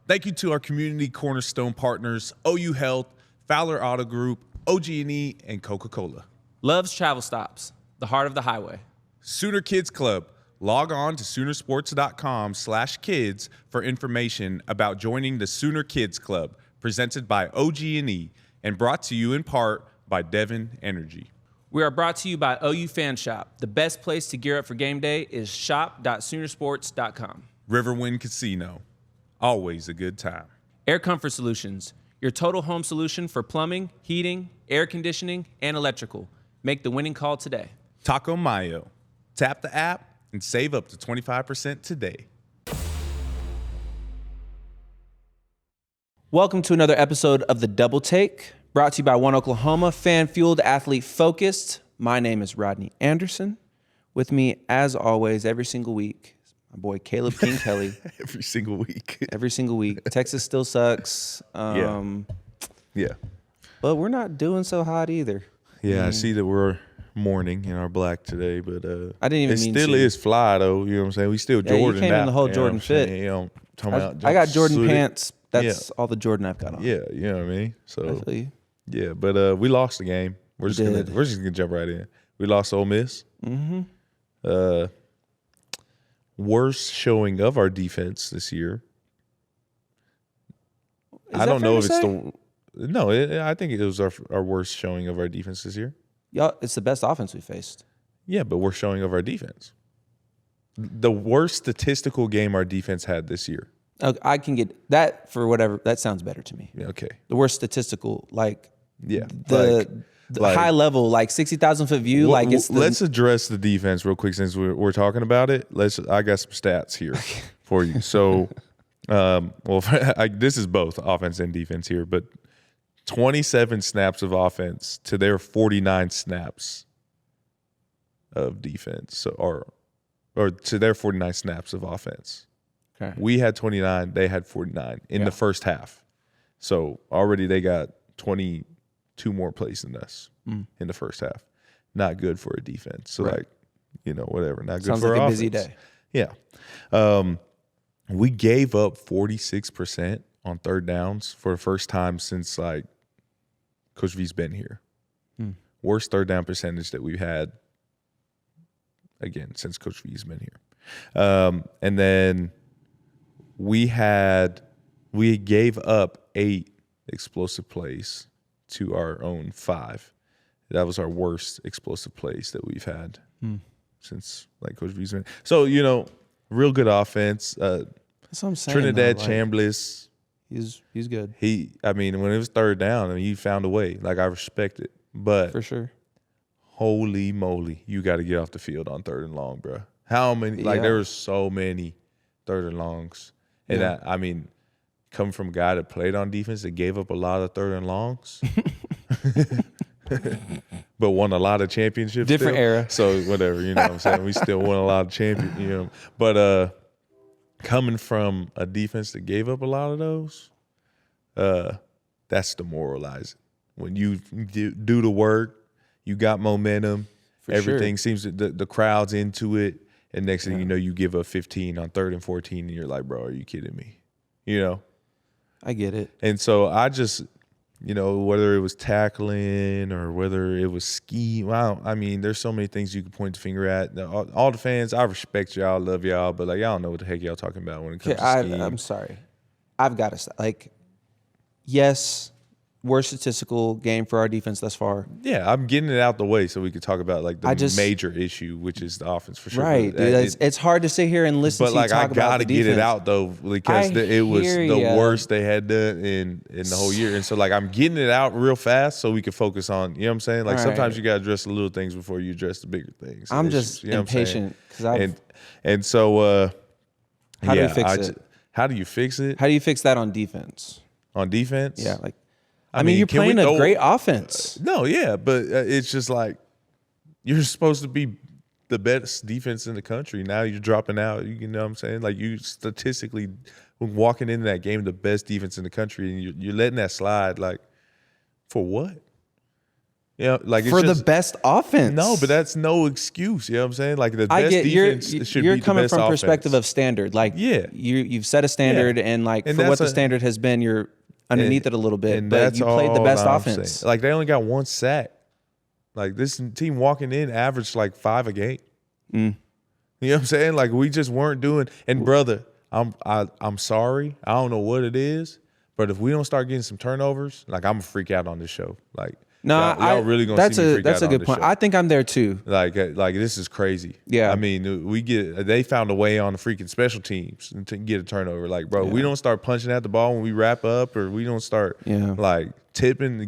Thank you to our community cornerstone partners, OU Health, Fowler Auto Group, OG&E, and Coca-Cola. Love's Travel Stops, the heart of the highway. Sooner Kids Club. Log on to Soonersports.com/kids for information about joining the Sooner Kids Club, presented by OG&E and brought to you in part by Devon Energy. We are brought to you by OU Fan Shop. The best place to gear up for game day is shop.soonersports.com. Riverwind Casino. Always a good time. Air Comfort Solutions, your total home solution for plumbing, heating, air conditioning, and electrical. Make the winning call today. Taco Mayo. Tap the app and save up to 25% today. Welcome to another episode of The Double Take, brought to you by One Oklahoma, fan-fueled, athlete-focused. My name is Rodney Anderson. With me, as always, every single week, my boy Caleb King Kelly. Every single week. Every single week. Texas still sucks. Yeah. But we're not doing so hot either. Yeah, I see that we're mourning in our black today, but I didn't even mean it still to. is fly though. You know what I'm saying? We still Yeah, you Jordan came in out, the whole you know Jordan what I'm saying? fit. You know, talking about I got Jordan suited. pants. That's all the Jordan I've got on. Yeah, you know what I mean? I So feel you. yeah, but we lost the game. We're just did. gonna jump right in. We lost Ole Miss. Mm-hmm. Worst showing of our defense this year. I don't know if it's I think it was our worst showing of our defense this year. Y'all, it's the best offense we faced. Yeah, but we're showing of our defense. The worst statistical game our defense had this year. I can get that for whatever. That sounds better to me. Okay. The worst statistical, like Yeah. the high level, like 60,000 foot view. Like it's let's address the defense real quick since we're talking about it. I got some stats here for you. So, this is both offense and defense here, but 27 snaps of offense to their 49 snaps of defense. So, or to their 49 snaps of offense. Okay. We had 29, they had 49 in the first half. So already they got 22 more plays than us in the first half. Not good for a defense. So whatever. Not good Sounds for like our a busy offense. day. Yeah. We gave up 46% on third downs for the first time since Coach V's been here. Worst third down percentage that we've had again since Coach V's been here. And then we gave up 8 explosive plays to our own 5. That was our worst explosive plays that we've had since Coach V's been. So, real good offense. That's what I'm saying. Trinidad though, Chambliss. He's good. When it was third down, he found a way. I respect it. But For sure. holy moly, you got to get off the field on third and long, bro. How many? There were so many third and longs. And coming from a guy that played on defense that gave up a lot of third and longs, but won a lot of championships. Different era. So whatever, you know what I'm saying? We still won a lot of champions, But coming from a defense that gave up a lot of those, that's demoralizing. When you do the work, you got momentum, everything seems the crowd's into it. And next thing you know, you give up 15 on 3rd and 14, and you're like, bro, are you kidding me? I get it. And so I just, whether it was tackling or whether it was scheme, there's so many things you can point the finger at. All the fans, I respect y'all, love y'all, but y'all don't know what the heck y'all talking about when it comes to scheme. I'm sorry. I've got to say, yes, worst statistical game for our defense thus far. Yeah, I'm getting it out the way so we could talk about the major issue, which is the offense for sure. Right, dude, it's hard to sit here and listen to you talk about the defense. But I gotta get it out though because it was the worst they had done in the whole year, and so I'm getting it out real fast so we can focus on. You know what I'm saying? Sometimes you gotta address the little things before you address the bigger things. I'm just impatient because and so how do you fix it? How do you fix it? How do you fix that on defense? On defense? Yeah, you're playing a great offense. No, yeah, but it's just you're supposed to be the best defense in the country. Now you're dropping out. You know what I'm saying? You statistically walking into that game, the best defense in the country, and you're letting that slide. For what? You know, like it's for just, the best offense. No, but that's no excuse. You know what I'm saying? Like the best defense should you're be the coming best from offense. perspective of standard. Like you've set a standard, and like And for what that's the standard has been, you're underneath it a little bit. And but that's you played the all best I'm offense. saying. Like they only got 1 sack. Like this team walking in averaged like 5 a game. You know what I'm saying? Like we just weren't doing. And brother, I'm sorry. I don't know what it is, but if we don't start getting some turnovers, like I'm gonna freak out on this show. Like no, y'all really gonna see me freak out that's a on good this point. show. I think I'm there too. Like this is crazy. Yeah. I mean, they found a way on the freaking special teams to get a turnover. Like, bro, we don't start punching at the ball when we wrap up, or we don't start like tipping,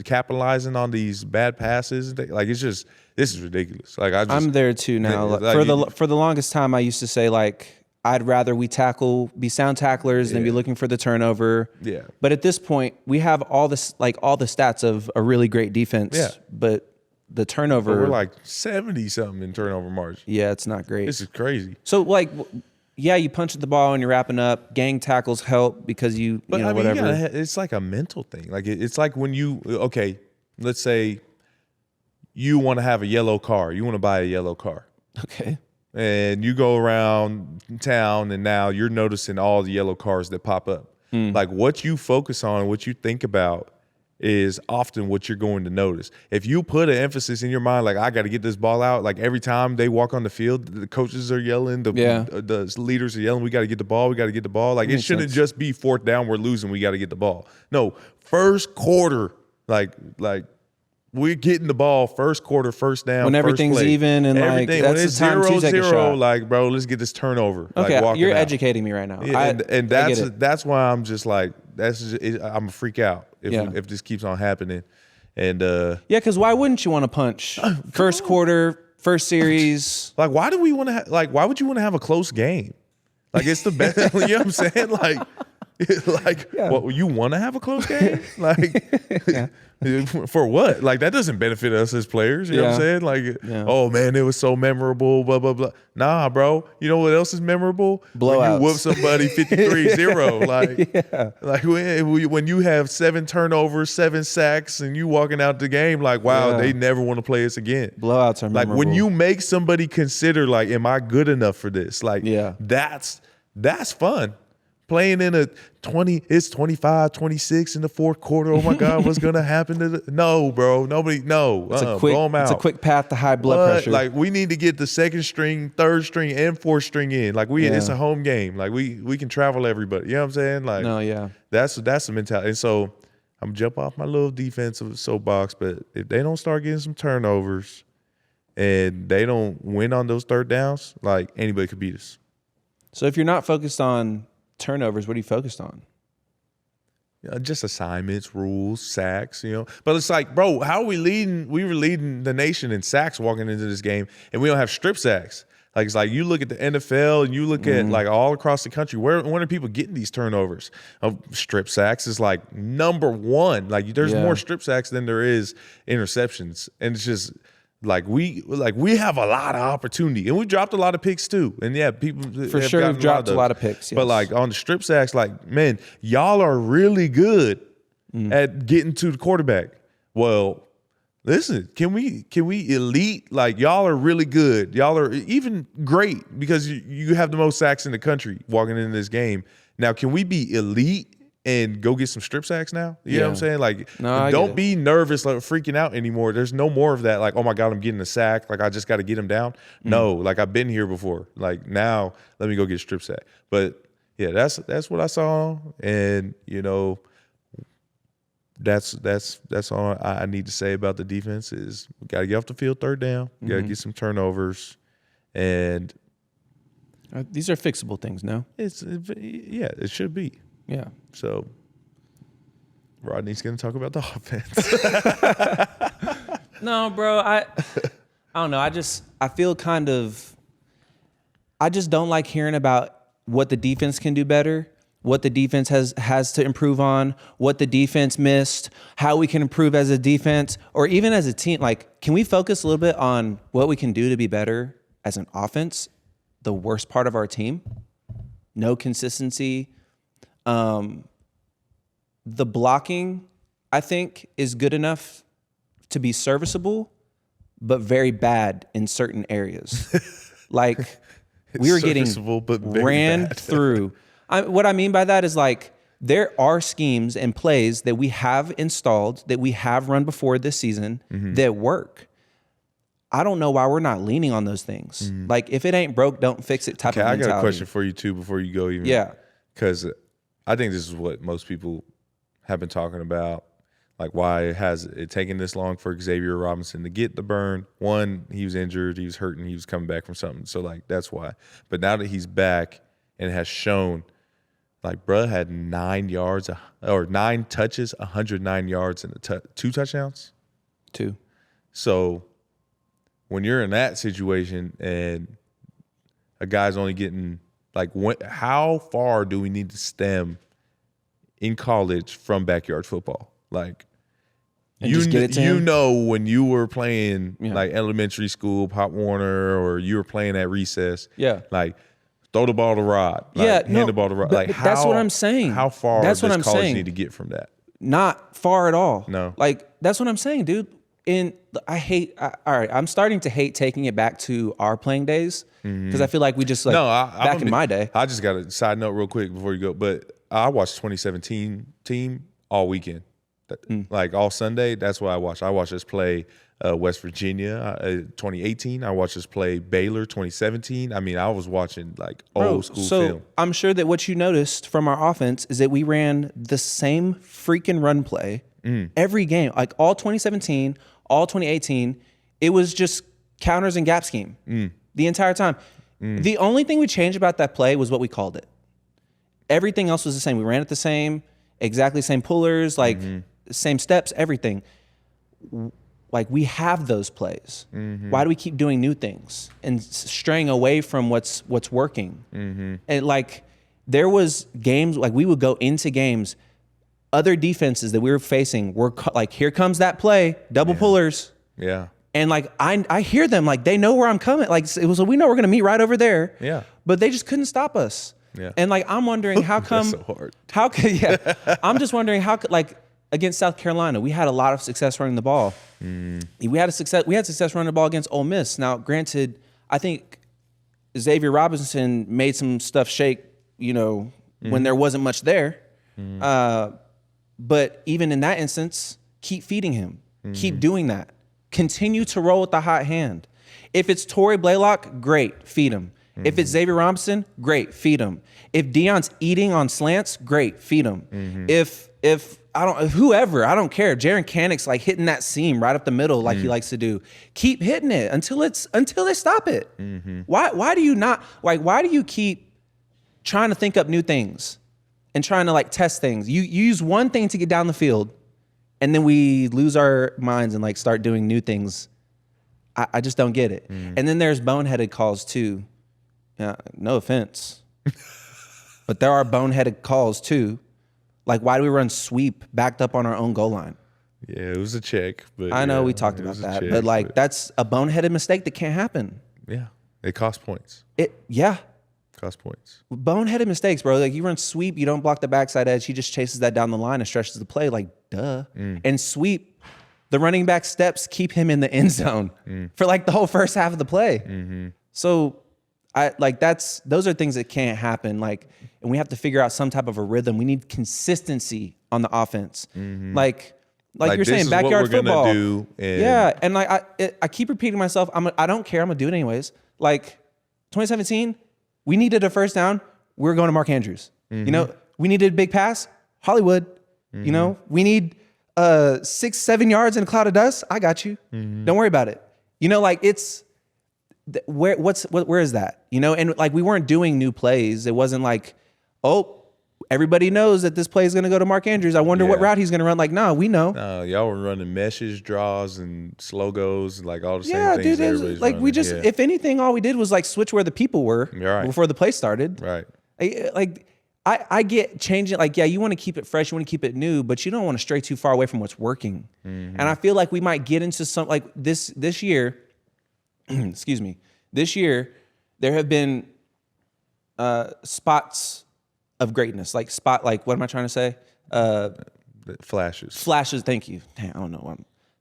capitalizing on these bad passes. Like it's just, this is ridiculous. Like I'm there too now. Like, for the longest time, I used to say like, I'd rather we be sound tacklers than be looking for the turnover. Yeah. But at this point, we have all the stats of a really great defense. Yeah. But the turnover, we're like 70 something in turnover margin. Yeah, it's not great. This is crazy. So like, yeah, you punch at the ball and you're wrapping up. Gang tackles help because whatever. It's like a mental thing. Like it's like when let's say you want to have a yellow car. You want to buy a yellow car. Okay. And you go around town and now you're noticing all the yellow cars that pop up. Like what you focus on, what you think about is often what you're going to notice. If you put an emphasis in your mind, like I got to get this ball out, like every time they walk on the field, the coaches are yelling, the leaders are yelling, we got to get the ball, we got to get the ball. Like it shouldn't just be 4th down, we're losing, we got to get the ball. No, first quarter, like we're getting the ball first quarter, first down, when everything's even and everything, like that's the time to take a shot. Like bro, let's get this turnover. Okay, like, you're educating me right now. Yeah, and that's why I'm just like I'm a freak out if this keeps on happening. And because why wouldn't you want to punch first quarter, first series? Like why do we want to? Why would you want to have a close game? Like it's the best. You know what I'm saying? What, you want to have a close game? Like. For what? Like that doesn't benefit us as players. You know what I'm saying? Like, oh man, it was so memorable. Blah blah blah. Nah, bro. You know what else is memorable? Blowouts. When you whoop somebody 53-0. Like when you have 7 turnovers, 7 sacks, and you walking out the game like, wow, they never want to play us again. Blowouts are memorable. Like when you make somebody consider like, am I good enough for this? Like, that's fun. Playing in it's 25, 26 in the 4th quarter. Oh my God, what's gonna happen to no, bro? Nobody, no. Blow them out. It's a quick path to high blood pressure. Like we need to get the 2nd string, 3rd string, and 4th string in. Like it's a home game. Like we can travel everybody. You know what I'm saying? Like that's the mentality. And so I'm jump off my little defensive soapbox, but if they don't start getting some turnovers and they don't win on those 3rd downs, like anybody could beat us. So if you're not focused on turnovers, what are you focused on? Just assignments, rules, sacks, But it's like, bro, how are we leading? We were leading the nation in sacks walking into this game, and we don't have strip sacks. Like it's like you look at the NFL and you look at like all across the country, when are people getting these turnovers? Strip sacks is like number 1. Like there's more strip sacks than there is interceptions, and it's just. Like we have a lot of opportunity, and we dropped a lot of picks too. And people for sure we've dropped a lot of picks. Yes. But like on the strip sacks, like man, y'all are really good at getting to the quarterback. Well, listen, can we elite? Like y'all are really good. Y'all are even great because you have the most sacks in the country walking into this game. Now, can we be elite and go get some strip sacks now? You know what I'm saying? Like, don't be nervous, like freaking out anymore. There's no more of that. Like, oh my God, I'm getting a sack. Like, I just got to get him down. No, like I've been here before. Like now, let me go get a strip sack. But yeah, that's what I saw, and that's all I need to say about the defense is we got to get off the field 3rd down. We got to get some turnovers, and these are fixable things. No, it should be. Yeah. So Rodney's going to talk about the offense. No, bro. I don't know. I feel I just don't like hearing about what the defense can do better, what the defense has to improve on, what the defense missed, how we can improve as a defense, or even as a team. Like, can we focus a little bit on what we can do to be better as an offense? The worst part of our team, no consistency. The blocking, I think, is good enough to be serviceable, but very bad in certain areas. Like we were getting but very ran bad. through. What I mean by that is like there are schemes and plays that we have installed, that we have run before this season that work. I don't know why we're not leaning on those things. Like if it ain't broke, don't fix it type of mentality. I got a question for you too before you go even. Yeah. Because I think this is what most people have been talking about. Like why has it taken this long for Xavier Robinson to get the burn? One, he was injured, he was hurting, he was coming back from something. So like that's why. But now that he's back and has shown, like bruh had 9 touches, 109 yards and 2 touchdowns? 2. So when you're in that situation and a guy's only getting like how far do we need to stem in college from backyard football? Like and just get it to him? Know when you were playing like elementary school, Pop Warner, or you were playing at recess, like throw the ball to Rod, like, hand the ball to Rod. But that's what I'm saying. How far does college need to get from that? Not far at all. No. Like that's what I'm saying, dude. All right, I'm starting to hate taking it back to our playing days because I feel like we just like back in my day. I just got a side note real quick before you go, but I watched 2017 team all weekend. Like all Sunday, that's what I watched. I watched us play West Virginia 2018. I watched us play Baylor 2017. I mean, I was watching like old school film. I'm sure that what you noticed from our offense is that we ran the same freaking run play every game. Like all 2017, all 2018, it was just counters and gap scheme the entire time. The only thing we changed about that play was what we called it. Everything else was the same. We ran it the same, exactly same pullers, like same steps, everything. Like we have those plays. Why do we keep doing new things and straying away from what's working? And like there was games, like we would go into games, other defenses that we were facing were like, here comes that play, double pullers. Yeah. And like I hear them, like they know where I'm coming. Like it was, we know we're gonna meet right over there. Yeah. But they just couldn't stop us. Yeah. And like I'm wondering how come That's so hard. How could I'm just wondering how could like against South Carolina, we had a lot of success running the ball. We had success running the ball against Ole Miss. Now, granted, I think Xavier Robinson made some stuff shake, when there wasn't much there. But even in that instance, keep feeding him. Keep doing that. Continue to roll with the hot hand. If it's Torrey Blaylock, great, feed him. If it's Xavier Robinson, great, feed him. If Deion's eating on slants, great, feed him. If whoever, I don't care. Jaren Canick's like hitting that seam right up the middle like he likes to do. Keep hitting it until they stop it. Why do you keep trying to think up new things and trying to like test things? You use one thing to get down the field and then we lose our minds and like start doing new things. I just don't get it. And then there's boneheaded calls too. No offense, but there are boneheaded calls too. Like, why do we run sweep backed up on our own goal line? Yeah, it was a check. But I know we talked about that, but like that's a boneheaded mistake that can't happen. Yeah, it costs points. Costs points. Boneheaded mistakes, bro. Like you run sweep, you don't block the backside edge. He just chases that down the line and stretches the play. Like, duh. And sweep, the running back steps keep him in the end zone for like the whole first half of the play. So those are things that can't happen. Like, and we have to figure out some type of a rhythm. We need consistency on the offense. Like you're saying, backyard football. Do and like I keep repeating myself. I don't care. I'm gonna do it anyways. Like 2017, we needed a first down. We're going to Mark Andrews. We needed a big pass. Hollywood. We need 6-7 yards in a cloud of dust. I got you. Don't worry about it. Like it's. Where is that? And like we weren't doing new plays. It wasn't like, oh, everybody knows that this play is going to go to Mark Andrews. I wonder what route he's going to run. Like, no, we know. No, y'all were running meshes, draws, and slow goes, and like all the same things. Yeah, dude. Like running. We just, if anything, all we did was like switch where the people were before the play started. Right. Like I get changing. Like, yeah, you want to keep it fresh, you want to keep it new, but you don't want to stray too far away from what's working. And I feel like we might get into some like this year. Excuse me. This year, there have been spots of greatness. Like what am I trying to say? Flashes. Flashes. Thank you. Damn, I don't know.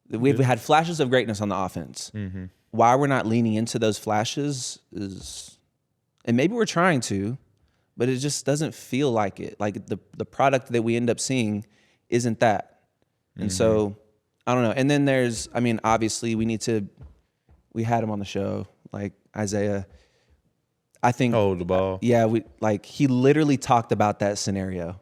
We've had flashes of greatness on the offense. Mm-hmm. Why we're not leaning into those flashes is, and maybe we're trying to, but it just doesn't feel like it. Like the product that we end up seeing isn't that. And so, I don't know. And then obviously we had him on the show, like Isaiah. I think. Oh, the ball. Yeah, he literally talked about that scenario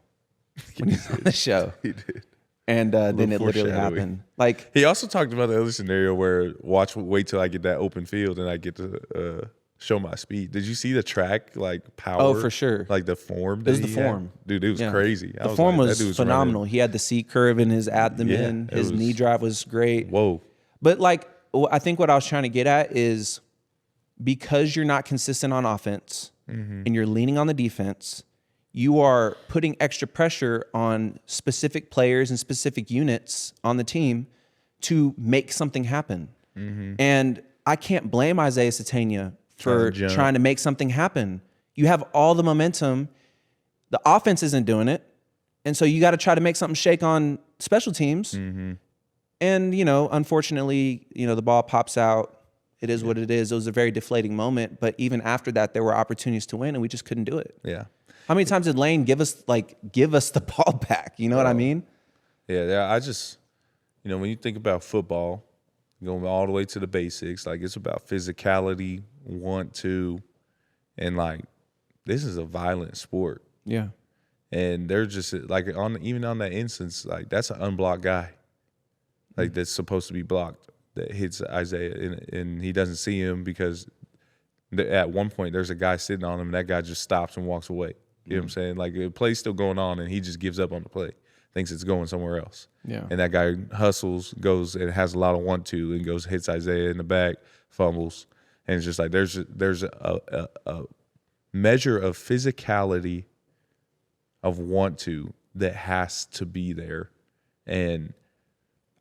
when he was on the show. He did. And then it literally happened. Like, he also talked about the other scenario where wait till I get that open field and I get to show my speed. Did you see the track power? Oh, for sure. Like the form. It was the form, dude. It was crazy. The form was phenomenal. He had the C curve in his abdomen. His knee drive was great. Whoa. But I think what I was trying to get at is because you're not consistent on offense and you're leaning on the defense, you are putting extra pressure on specific players and specific units on the team to make something happen. And I can't blame Isaiah Satania for trying to make something happen. You have all the momentum. The offense isn't doing it. And so you got to try to make something shake on special teams. And, unfortunately, the ball pops out. It is what it is. It was a very deflating moment. But even after that, there were opportunities to win, and we just couldn't do it. Yeah. How many times did Lane give us the ball back? You know what I mean? Yeah. I just, when you think about football, going all the way to the basics, it's about physicality, want to, and this is a violent sport. Yeah. And they're just even on that instance, that's an unblocked guy, that's supposed to be blocked, that hits Isaiah, and he doesn't see him because at one point there's a guy sitting on him, and that guy just stops and walks away. You know what I'm saying? The play's still going on, and he just gives up on the play, thinks it's going somewhere else. Yeah. And that guy hustles, goes and has a lot of want to, and goes hits Isaiah in the back, fumbles, and it's just there's a measure of physicality, of want to, that has to be there, and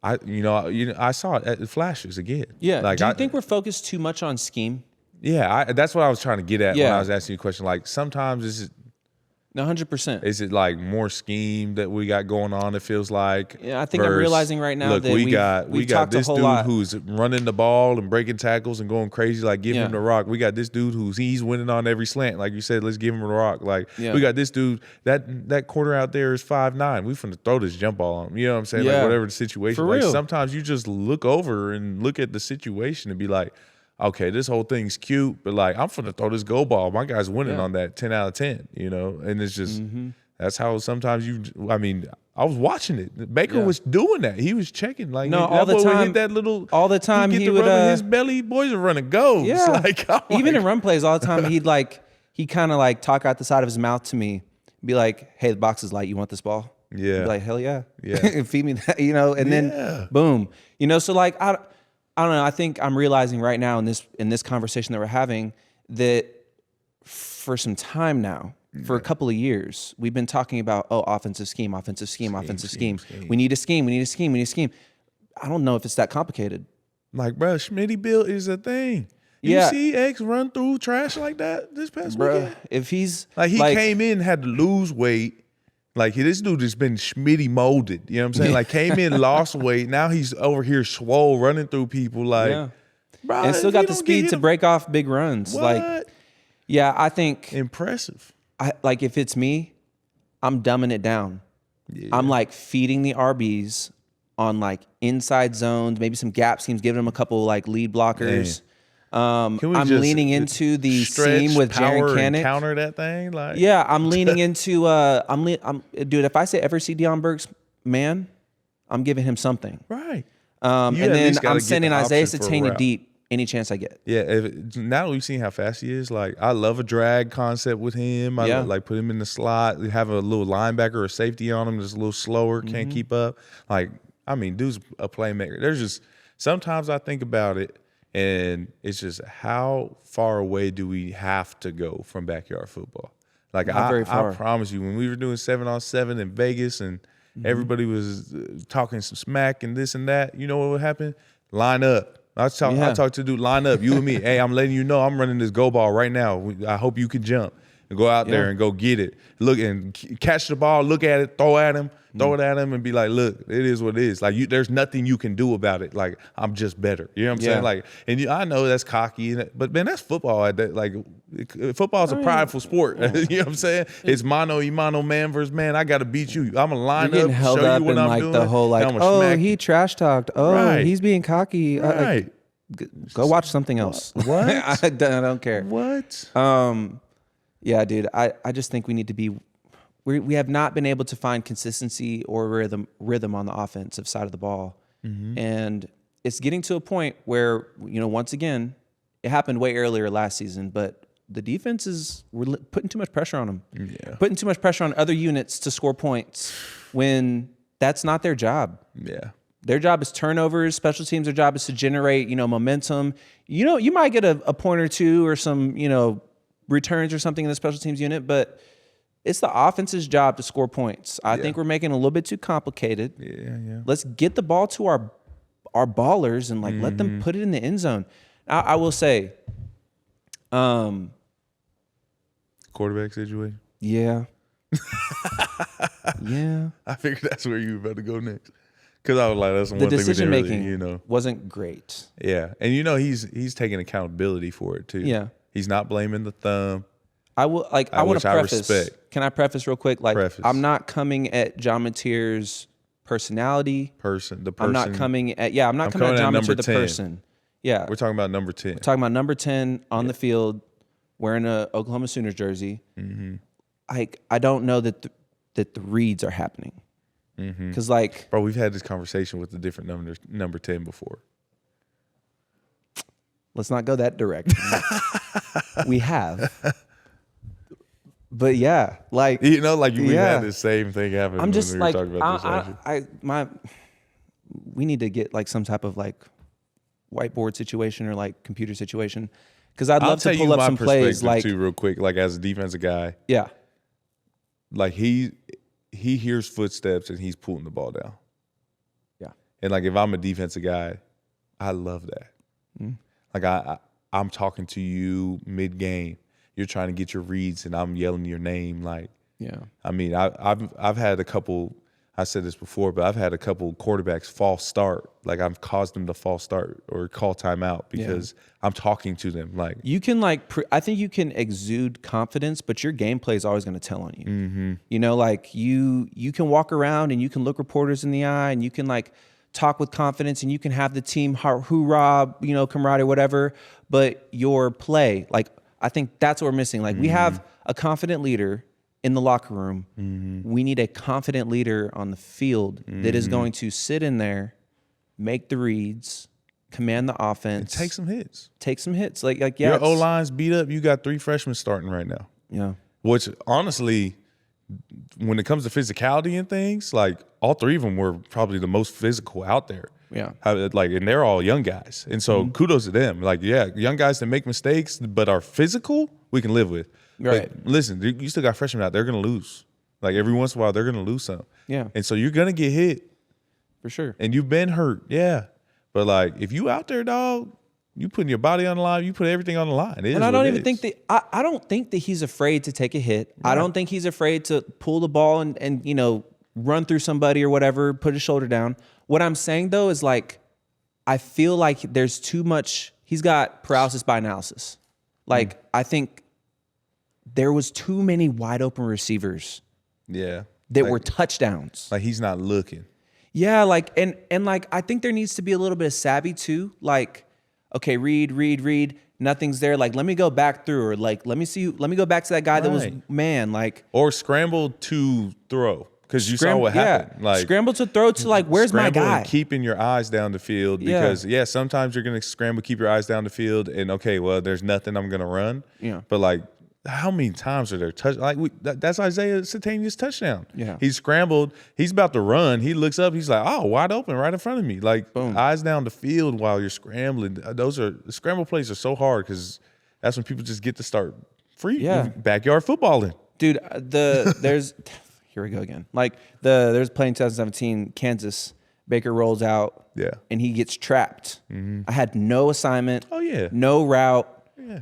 I saw it at flashes again. Yeah. Do you think we're focused too much on scheme? Yeah, that's what I was trying to get at when I was asking you a question. Sometimes is it 100%. Is it more scheme that we got going on? It feels like. Yeah, I think I'm realizing right now that we got this dude lot. who's running the ball and breaking tackles and going crazy. Give him the rock. We got this dude he's winning on every slant. Like you said, let's give him the rock. We got this dude that quarter out there is 5'9". We finna throw this jump ball on him. You know what I'm saying? Yeah. Whatever the situation. For real. Sometimes you just look over and look at the situation and be like, okay, this whole thing's cute, but I'm finna throw this go ball. My guy's winning on that 10 out of 10, and it's just that's how sometimes I was watching it. Baker was doing that. He was checking all the time. Hit that little all the time he would his belly. Boys are running goes. Yeah. Even in run plays, all the time he kind of talk out the side of his mouth to me, be like, "Hey, the box is light. You want this ball?" Yeah. I'd be like, "Hell yeah, yeah." Feed me that, and then boom, So I don't know. I think I'm realizing right now in this conversation that we're having that for some time now, for a couple of years, we've been talking about offensive scheme. We need a scheme. I don't know if it's that complicated. Bro, Schmitty build is a thing. You see X run through trash like that this past weekend? If he's he came in, had to lose weight. This dude has been Schmitty molded. You know what I'm saying? Came in, lost weight. Now he's over here swole, running through people. Bro, and still got the speed to break off big runs. What? I think impressive. If it's me, I'm dumbing it down. Yeah. I'm feeding the RBs on inside zones, maybe some gap schemes, giving them a couple lead blockers. I'm leaning into the seam with Jaren Kanik. Counter that thing, I'm leaning into. Dude. If I ever see Deion Burks, man, I'm giving him something. Right. And then I'm sending Isaiah Satania deep any chance I get. Yeah. Now that we've seen how fast he is, I love a drag concept with him. I put him in the slot. Have a little linebacker or safety on him, just a little slower, can't keep up. Dude's a playmaker. There's just sometimes I think about it. And it's just how far away do we have to go from backyard football? Not very far. I promise you, when we were doing 7-on-7 in Vegas and everybody was talking some smack and this and that, you know what would happen? Line up. I talk to the dude, line up, you and me. Hey, I'm letting you know I'm running this go ball right now. I hope you can jump. and go out there and go get it. Look and catch the ball, look at it, throw it at him, and be like, look, it is what it is. Like, there's nothing you can do about it. Like, I'm just better. You know what I'm saying? Like, and I know that's cocky, but man, that's football. Like, football is a prideful sport. You know what I'm saying? It's mano y mano, man versus man. I got to beat you. I'm gonna line up, held show up you what in I'm like doing. the whole like, he trash talked. Oh, he's being cocky. Right. Go watch something else. What? I don't care. What? Yeah, dude. I just think we need to be. We have not been able to find consistency or rhythm on the offensive side of the ball, and it's getting to a point where once again, it happened way earlier last season, but the defense we're putting too much pressure on them. Yeah. Putting too much pressure on other units to score points when that's not their job. Yeah. Their job is turnovers. Special teams, their job is to generate, momentum. You might get a point or two or some, returns or something in the special teams unit, but it's the offense's job to score points. I think we're making it a little bit too complicated. Yeah. Let's get the ball to our ballers and let them put it in the end zone. I will say, quarterback situation. Yeah. Yeah. I figured that's where you were about to go next. Because I was like, that's one the thing we decision didn't making really, wasn't great. Yeah, and he's taking accountability for it too. Yeah, he's not blaming the thumb. I will I want to preface. Respect. Can I preface real quick? I'm not coming at John Mateer's personality. The person. I'm not coming at I'm not coming at John Mateer the person. Yeah, we're talking about number 10. We're talking about number 10 on the field wearing a Oklahoma Sooners jersey. I don't know that the reads are happening. Because bro, we've had this conversation with the different number 10 before. Let's not go that direct. We have, but yeah, we had the same thing happen. I'm just when we were talking about this we need to get some type of whiteboard situation or computer situation, because I'd love to pull up some plays too, real quick. As a defensive guy, yeah, he hears footsteps and he's pulling the ball down. Yeah. And if I'm a defensive guy, I love that. I'm talking to you mid-game. You're trying to get your reads and I'm yelling your name. Yeah. I mean, I've had a couple, I said this before, but I've had a couple quarterbacks false start. I've caused them to false start or call timeout because I'm talking to them. You can I think you can exude confidence, but your gameplay is always going to tell on you. You can walk around and you can look reporters in the eye and you can talk with confidence and you can have the team hoorah, camaraderie, whatever. But your play, I think that's what we're missing. We have a confident leader in the locker room. We need a confident leader on the field that is going to sit in there, make the reads, command the offense, and take some hits. Your O-line's beat up. You got 3 freshmen starting right now. Yeah. Which honestly, when it comes to physicality and things, all 3 of them were probably the most physical out there. Yeah. And they're all young guys. And so kudos to them. Young guys that make mistakes but are physical, we can live with. Right. But listen, you still got freshmen out. They're going to lose. Every once in a while, they're going to lose some. Yeah. And so you're going to get hit. For sure. And you've been hurt. Yeah. But if you out there, dog, you putting your body on the line, you put everything on the line. And I don't even think that I don't think that he's afraid to take a hit. Right. I don't think he's afraid to pull the ball and run through somebody or whatever, put his shoulder down. What I'm saying though is I feel like there's too much. He's got paralysis by analysis. I think there was too many wide open receivers. Yeah. That were touchdowns. He's not looking. Yeah, and I think there needs to be a little bit of savvy too. Okay, read, nothing's there. Let me go back through, or let me go back to that guy that was man, or scramble to throw. Because you saw what happened. Scramble to throw to where's my guy? And keeping your eyes down the field because sometimes you're gonna scramble, keep your eyes down the field, and there's nothing I'm gonna run. Yeah. But how many times are there that's Isaiah Satania's touchdown. Yeah. He scrambled, he's about to run, he looks up, he's wide open right in front of me. Boom. Eyes down the field while you're scrambling. The scramble plays are so hard because that's when people just get to start free backyard footballing. Dude, there's here we go again. There's playing 2017 Kansas. Baker rolls out. Yeah. And he gets trapped. I had no assignment. Oh yeah. No route. Yeah.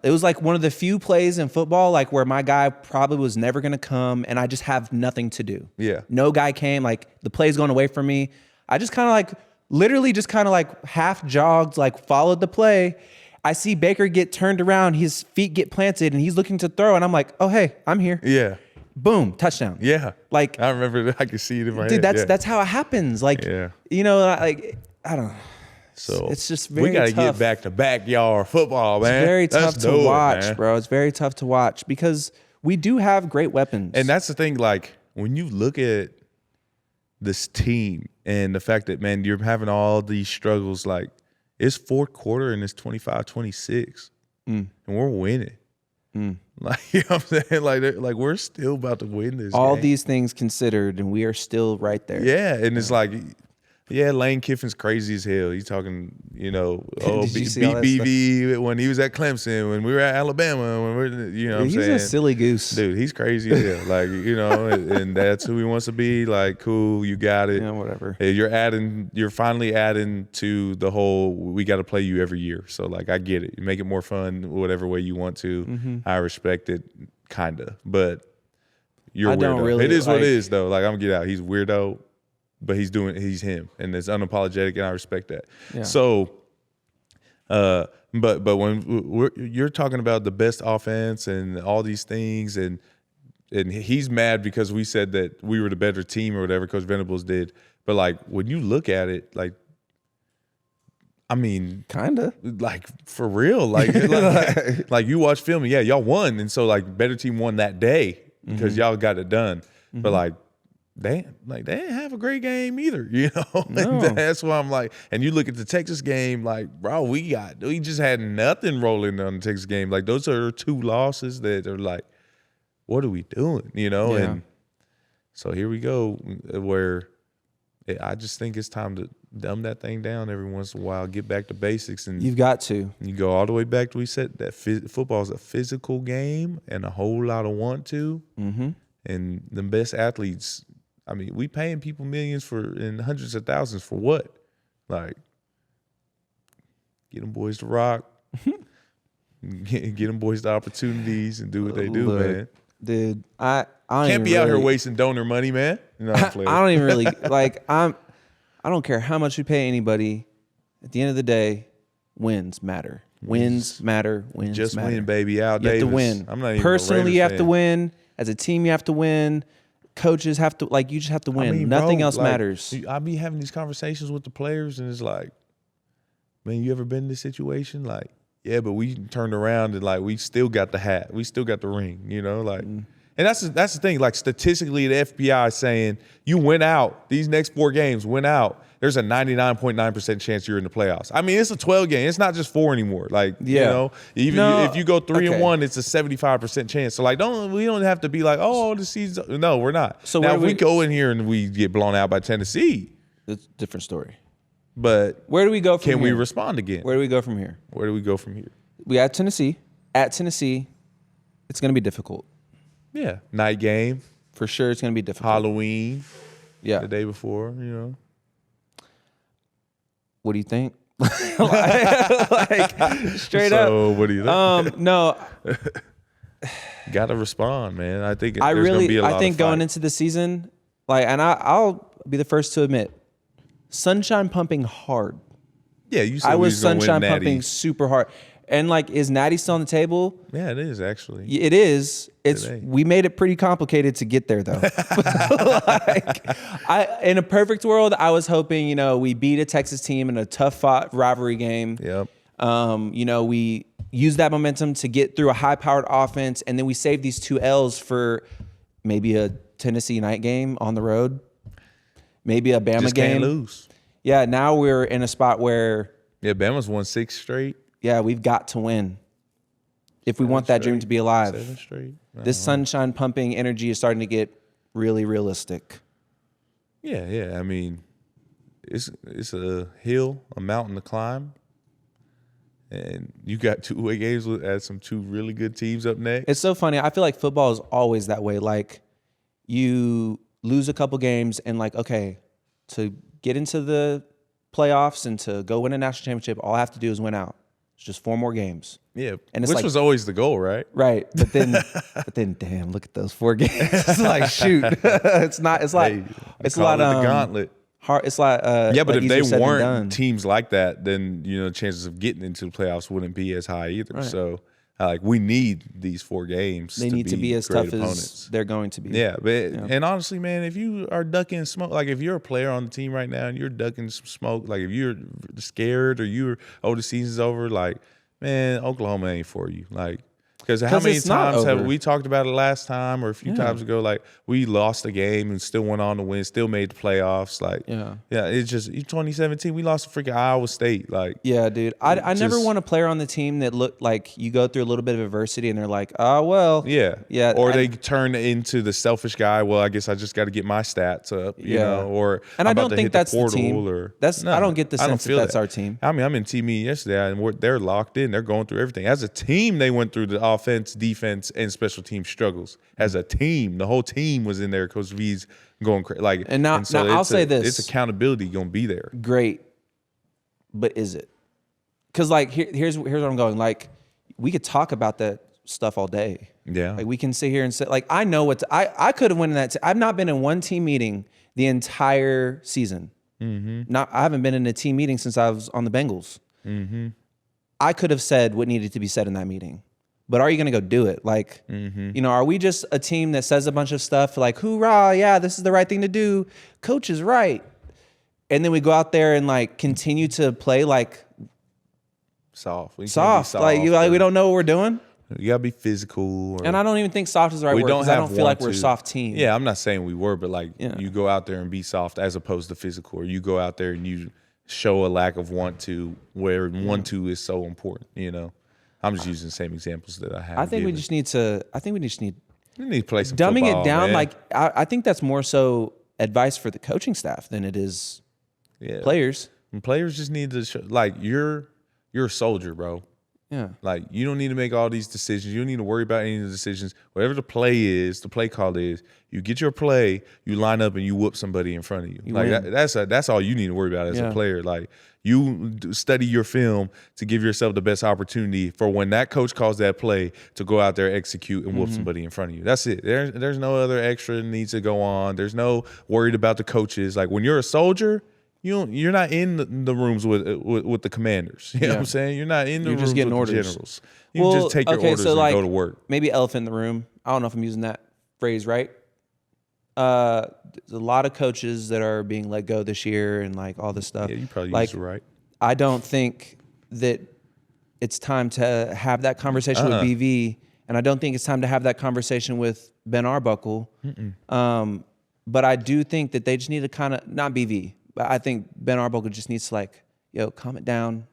It was like one of the few plays in football, like where my guy probably was never going to come and I just have nothing to do. Yeah. No guy came, like the play's going away from me. I just kind of like, literally just kind of like half jogged, like followed the play. I see Baker get turned around, his feet get planted and he's looking to throw. And I'm like, oh, hey, I'm here. Yeah. Boom, touchdown. Yeah. Like, I remember, I could see it in my dude, head. that's how it happens. Like, you know, like, I don't know. So it's just very we got to tough. get back to backyard football, man. It's very tough to watch, man. bro. It's very tough to watch because we do have great weapons. And that's the thing, like, when you look at this team and the fact that, man, you're having all these struggles, like, it's fourth quarter and it's 25-26, and we're winning. Like, you know what I'm saying? Like we're still about to win this all game. these things considered, and we are still right there. Yeah, and it's like, yeah, Lane Kiffin's crazy as hell. He's talking, you know, Did you see all that BV when he was at Clemson, when we were at Alabama, when we're, you know what I'm saying? He's a silly goose. Dude, he's crazy as hell. Like, you know, and that's who he wants to be. Like, cool, you got it. Yeah, whatever. You're finally adding to the whole, we got to play you every year. So, like, I get it. You make it more fun whatever way you want to. I respect it, kind of. But you're a weirdo. It is what it is, though. Like, I'm going to get out. He's a weirdo. But he's him, and it's unapologetic, and I respect that. Yeah. So, but when you're talking about the best offense and all these things, and he's mad because we said that we were the better team or whatever, Coach Venables did. But like when you look at it, like, I mean, kinda, like for real, like you watch film, yeah, y'all won, and so like better team won that day because y'all got it done. But like. They didn't have a great game either, you know. No. And that's why I'm like, and you look at the Texas game, like, bro, we just had nothing rolling on the Texas game. Like those are 2 losses that are like, what are we doing, you know? Yeah. And so here we go, where I just think it's time to dumb that thing down every once in a while, get back to basics, and you've got to. You go all the way back to we said that football is a physical game and a whole lot of want to, and the best athletes. I mean, we paying people millions and hundreds of thousands for what? Like, get them boys to rock, get them boys the opportunities and do what they do, man. Dude, I don't can't be out here wasting donor money, man. No, I don't even really like. I don't care how much we pay anybody. At the end of the day, wins matter. Wins matter. Wins just matter. Win, baby. Out you Davis. have to win. I'm not even personally. You have fan. To win. As a team, you have to win. Coaches have to, like, you just have to win. I mean, nothing else matters. I be having these conversations with the players, and it's like, man, you ever been in this situation? Like, yeah, but we turned around and like we still got the hat, we still got the ring, you know, like. And that's the thing. Like statistically, the FBI is saying you win out these next 4 games, win out. There's a 99.9% chance you're in the playoffs. I mean, it's a 12 game. It's not just 4 anymore. Like, you know, even if you go 3-1, it's a 75% chance. So like, we don't have to be like, oh, the season. No, we're not. So now if we go in here and we get blown out by Tennessee, it's a different story. But where do we go from here? Can we respond again? Where do we go from here? Where do we go from here? We at Tennessee. At Tennessee, it's going to be difficult. Yeah, night game. For sure, it's going to be difficult. Halloween. Yeah. The day before, you know. What do you think? Like straight up. So what do you think? No. Got to respond, man. I think I think going into the season, like, and I'll be the first to admit, sunshine pumping hard. Yeah, you said I was sunshine pumping super hard. And like, is Natty still on the table? Yeah, it is actually. It is. We made it pretty complicated to get there, though. Like, in a perfect world, I was hoping, you know, we beat a Texas team in a tough fought rivalry game. Yep. You know, we use that momentum to get through a high-powered offense, and then we save these 2 L's for maybe a Tennessee night game on the road, maybe a Bama Just game. Can't lose. Yeah, now we're in a spot where Bama's won 6 straight. Yeah, we've got to win if we want that dream to be alive. 7 straight. This sunshine pumping energy is starting to get really realistic. Yeah. I mean, it's a hill, a mountain to climb. And you got 2 away games at some 2 really good teams up next. It's so funny. I feel like football is always that way. Like, you lose a couple games and like, okay, to get into the playoffs and to go win a national championship, all I have to do is win out. It's just 4 more games. Yeah, And it's which like, was always the goal, right? right. But then, damn, look at those 4 games. It's like, shoot. It's not. It's like, it's a lot of of the gauntlet. hard. It's like, Yeah, but like if they easier said than done. weren't teams like that, then chances of getting into the playoffs wouldn't be as high either. Right. So, we need these 4 games. They need to be as tough opponents. as they're going to be. Yeah, but and honestly, man, if you are ducking smoke, like if you're a player on the team right now and you're ducking some smoke, like if you're scared or the season's over, like, man, Oklahoma ain't for you. Like, because how many times have we talked about it last time or a few times ago? Like, we lost a game and still went on to win, still made the playoffs. Like, it's just 2017. We lost to freaking Iowa State. Like, yeah, dude. I never want a player on the team that looked like you go through a little bit of adversity and they're like, oh well, yeah. Or they turn into the selfish guy. Well, I guess I just got to get my stats up, you know. Or and I don't think that's the team. Or I don't get the sense that that's our team. I mean, I'm in team meeting yesterday and they're locked in. They're going through everything as a team. They went through the offense, defense, and special team struggles. As a team, the whole team was in there. Coach V's going crazy. Like, and so I'll say this: it's accountability going to be there. Great, but is it? Because like here's where I'm going. Like, we could talk about that stuff all day. Yeah, like we can sit here and say, like, I know what I could have went in that. I've not been in one team meeting the entire season. Mm-hmm. I haven't been in a team meeting since I was on the Bengals. Mm-hmm. I could have said what needed to be said in that meeting. But are you going to go do it? Like, are we just a team that says a bunch of stuff like, hoorah, yeah, this is the right thing to do. Coach is right. And then we go out there and like continue to play like soft. Like we don't know what we're doing. You got to be physical. And I don't even think soft is the right word because I don't feel like we're a soft team. Yeah, I'm not saying we were, but like you go out there and be soft as opposed to physical. Or you go out there and you show a lack of want to where want to is so important, I'm just using the same examples that I have. I think we just need to play some dumbing football, it down. Man. Like I think that's more so advice for the coaching staff than it is players. And players just need to show, like you're a soldier, bro. Yeah. Like you don't need to make all these decisions. You don't need to worry about any of the decisions. Whatever the play call is, you get your play, you line up and you whoop somebody in front of you. That's all you need to worry about as a player. Like you study your film to give yourself the best opportunity for when that coach calls that play to go out there, execute, and whoop somebody in front of you. That's it. There's no other extra needs to go on. There's no worried about the coaches. Like when you're a soldier, you're not in the rooms with the commanders. You know what I'm saying? You're not in the rooms just getting with orders. The generals. You just take your orders and go to work. Maybe elephant in the room. I don't know if I'm using that phrase right. There's a lot of coaches that are being let go this year and like all this stuff. Yeah, you probably used it right. I don't think that it's time to have that conversation with BV, and I don't think it's time to have that conversation with Ben Arbuckle. But I do think that they just need to kind of, not BV, but I think Ben Arbuckle just needs to like, calm it down,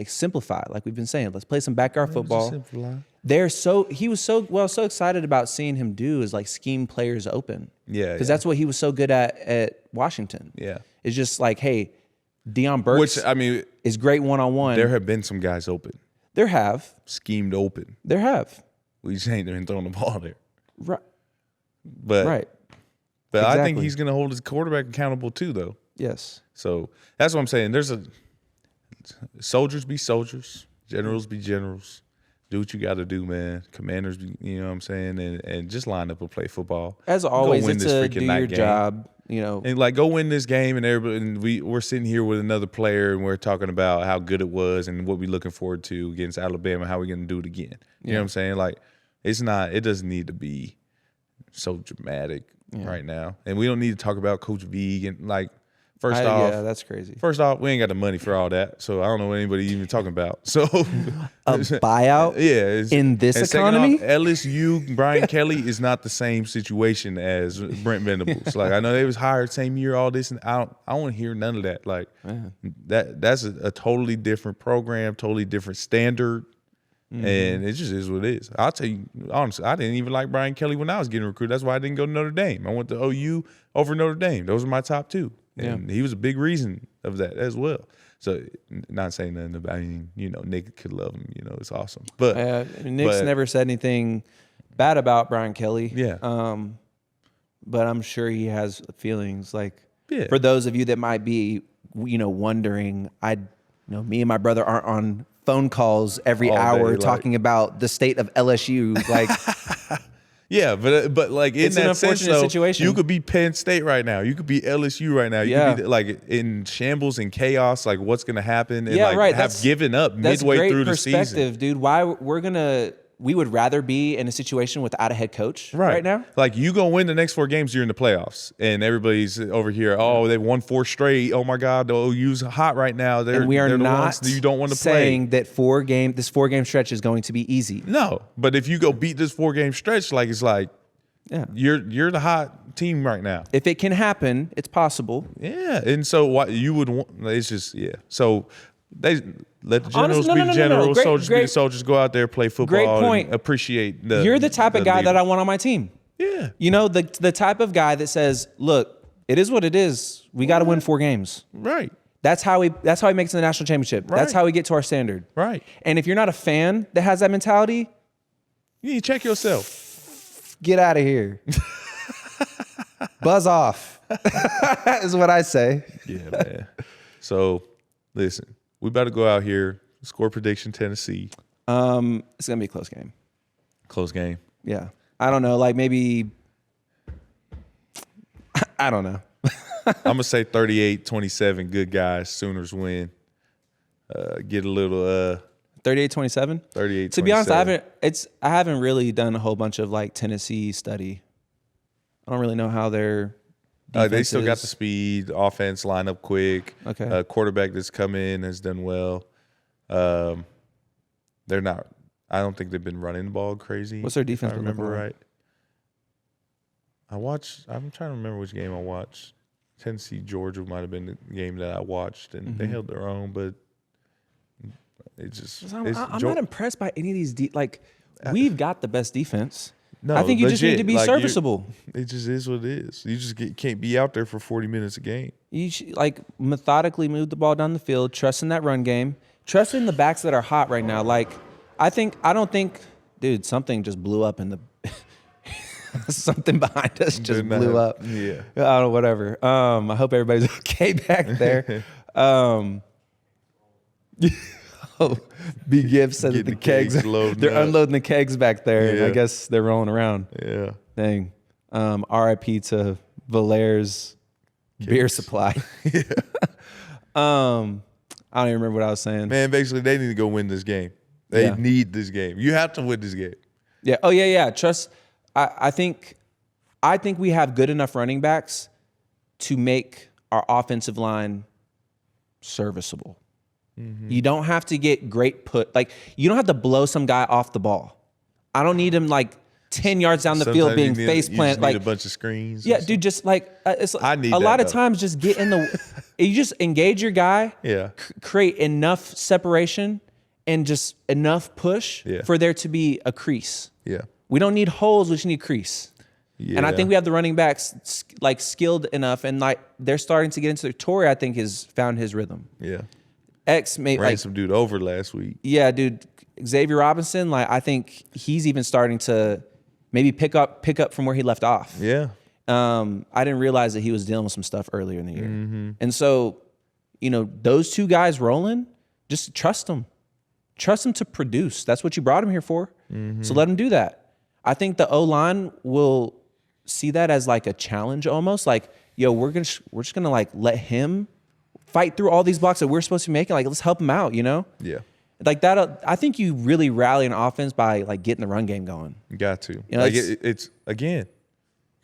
simplify, like we've been saying. Let's play some backyard football. He was so excited about seeing him do is like scheme players open. Yeah. Because that's what he was so good at Washington. Yeah. It's just like, hey, Deion Burks is great one-on-one. There have been some guys open. There have. Schemed open. There have. We just ain't been throwing the ball there. Right. But exactly. I think he's going to hold his quarterback accountable too, though. Yes. So that's what I'm saying. Soldiers be soldiers. Generals be generals. Do what you got to do, man. Commanders, you know what I'm saying? And just line up and play football. As always, it's to do your job, And like go win this game and everybody. And we're sitting here with another player and we're talking about how good it was and what we're looking forward to against Alabama, how we're going to do it again. You know what I'm saying? Like it doesn't need to be so dramatic right now. And we don't need to talk about Coach V and like, First off, that's crazy. First off, we ain't got the money for all that, so I don't know what anybody even talking about. So a buyout, in this economy. Off, LSU, Brian Kelly is not the same situation as Brent Venables. Like I know they was hired same year, all this, and I don't want to hear none of that. Like that's a totally different program, totally different standard, and it just is what it is. I'll tell you honestly, I didn't even like Brian Kelly when I was getting recruited. That's why I didn't go to Notre Dame. I went to OU over Notre Dame. Those are my top two. And he was a big reason of that as well. So not saying nothing about Nick could love him. It's awesome. But Nick's never said anything bad about Brian Kelly. Yeah. But I'm sure he has feelings. Like for those of you that might be, wondering, me and my brother aren't on phone calls every All day, hour like- talking about the state of LSU. Like, Yeah, but like in It's an that sense, unfortunate though, situation. you could be Penn State right now. You could be LSU right now. You Yeah. could be like in shambles and chaos. Like what's going to happen? And Yeah, like right. have given up that's midway great through the perspective, season. dude. We would rather be in a situation without a head coach right now. Like you gonna win the next 4 games, you're in the playoffs, and everybody's over here. Oh, they won 4 straight. Oh my God, the OU's hot right now. And we are they're the not ones that you don't want to saying play. that this 4-game stretch is going to be easy. No, but if you go beat this 4-game stretch, like it's like Yeah. you're the hot team right now. If it can happen, it's possible. Yeah, and so what you would want? It's just so they let the generals Honestly, be the generals, Great- soldiers be great- the soldiers. Go out there, play football, Great point. and appreciate the. You're the type of guy that I want on my team. Yeah, You know, the type of guy that says, "Look, it is what it is. We got to win 4 games." right, That's how he makes it to the national championship. That's Right. how we get to our standard. right. And if you're not a fan that has that mentality, You need to check yourself. get out of here. Buzz off. Is what I say. Yeah, man. So listen, we about to go out here. Score prediction: Tennessee. It's gonna be a close game. Close game. Yeah. I don't know. Like maybe. I don't know. I'm gonna say 38-27. Good guys. Sooners win. Get a little 38-27. 38. To be honest, I haven't really done a whole bunch of like Tennessee study. I don't really know how their they still got defense the is. speed. Offense line up quick. Okay. Quarterback that's come in has done well. They're not. I don't think they've been running the ball crazy. What's their if defense I been remember looking like? right. I'm trying to remember which game I watched. Tennessee Georgia might have been the game that I watched, and they held their own, but it just. I'm not impressed by any of these. We've got the best defense. No, I think you just need legit. to be Like, serviceable. It just is what it is. You just can't be out there for 40 minutes a game. You should, methodically move the ball down the field, trust in that run game, trust in the backs that are hot right now. Dude, something just blew up in the. Something behind us just blew up. Yeah. I don't know, whatever. I hope everybody's okay back there. Big Gift said that Getting the the kegs, kegs loading they're up. unloading the kegs back there. And I Yeah. guess they're rolling around. Yeah. Dang. RIP to Valaire's beer supply. I don't even remember what I was saying. Man, basically, they need to go win this game. They Yeah. need this game. You have to win this game. Yeah. Oh yeah. Trust. I think we have good enough running backs to make our offensive line serviceable. You don't have to get great you don't have to blow some guy off the ball. I don't need him 10 yards down the field Sometimes being you need- face you plant. just need a bunch of screens. Yeah, dude, just it's I need a lot that, of though. times just get in the you just engage your guy, Yeah. create enough separation and just enough push Yeah. for there to be a crease. Yeah. We don't need holes, we just need crease. Yeah. And I think we have the running backs skilled enough and they're starting to get into their Torrey, I think, has found his rhythm. Yeah. X made Ran some dude over last week. yeah, dude, Xavier Robinson, I think he's even starting to maybe pick up from where he left off. Yeah. I didn't realize that he was dealing with some stuff earlier in the year. Mm-hmm. And so, those two guys rolling, just trust them. Trust them to produce. That's what you brought him here for. Mm-hmm. So let him do that. I think the O-line will see that as a challenge almost. We're just going to let him fight through all these blocks that we're supposed to be making. Let's help him out, Yeah. that. I think you really rally an offense by getting the run game going. You got to. You know, it's again,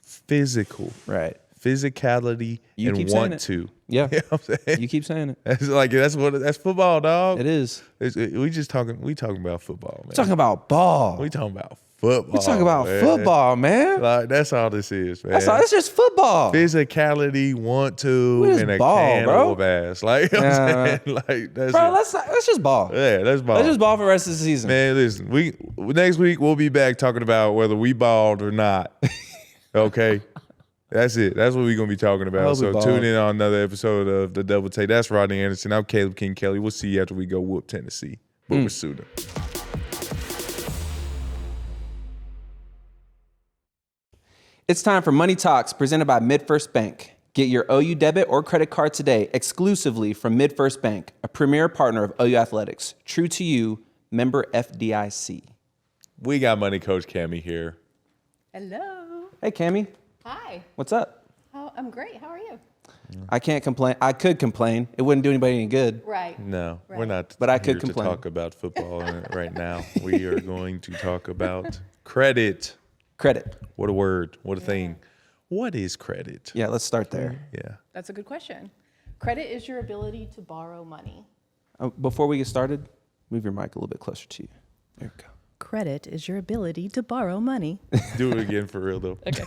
physical. Right. Physicality You keep and saying want it. to. Yeah. You know what I'm saying? You keep saying it. That's football, dog. It is. We talking about football, man. We're talking about ball. We talking about football. We're talking about man. football, man. That's all this is, man. That's all. It's just football. Physicality, want to, We just and a ball, can bro. of ass. Like you know what I'm saying? That's Bro, it. let's just ball. Yeah, that's ball. Let's just ball for the rest of the season. Man, listen, next week we'll be back talking about whether we balled or not. Okay? That's it. That's what we're going to be talking I about. hope we So balled. tune in on another episode of The Double Take. That's Rodney Anderson. I'm Caleb King Kelly. We'll see you after we go whoop Tennessee. But we're sooner. It's time for Money Talks presented by MidFirst Bank. Get your OU debit or credit card today exclusively from MidFirst Bank, a premier partner of OU Athletics. True to you, member FDIC. We got Money Coach Cami here. Hello. Hey, Cami. Hi. What's up? Oh, I'm great. How are you? I can't complain. I could complain. It wouldn't do anybody any good. Right. No, we're Right. not But I here could to complain. talk about football right now. We are going to talk about credit. Credit. What a word. What a thing. What is credit? Yeah, let's start there. Yeah. That's a good question. Credit is your ability to borrow money. Before we get started, move your mic a little bit closer to you. There we go. Credit is your ability to borrow money. Do it again for real, though. Okay.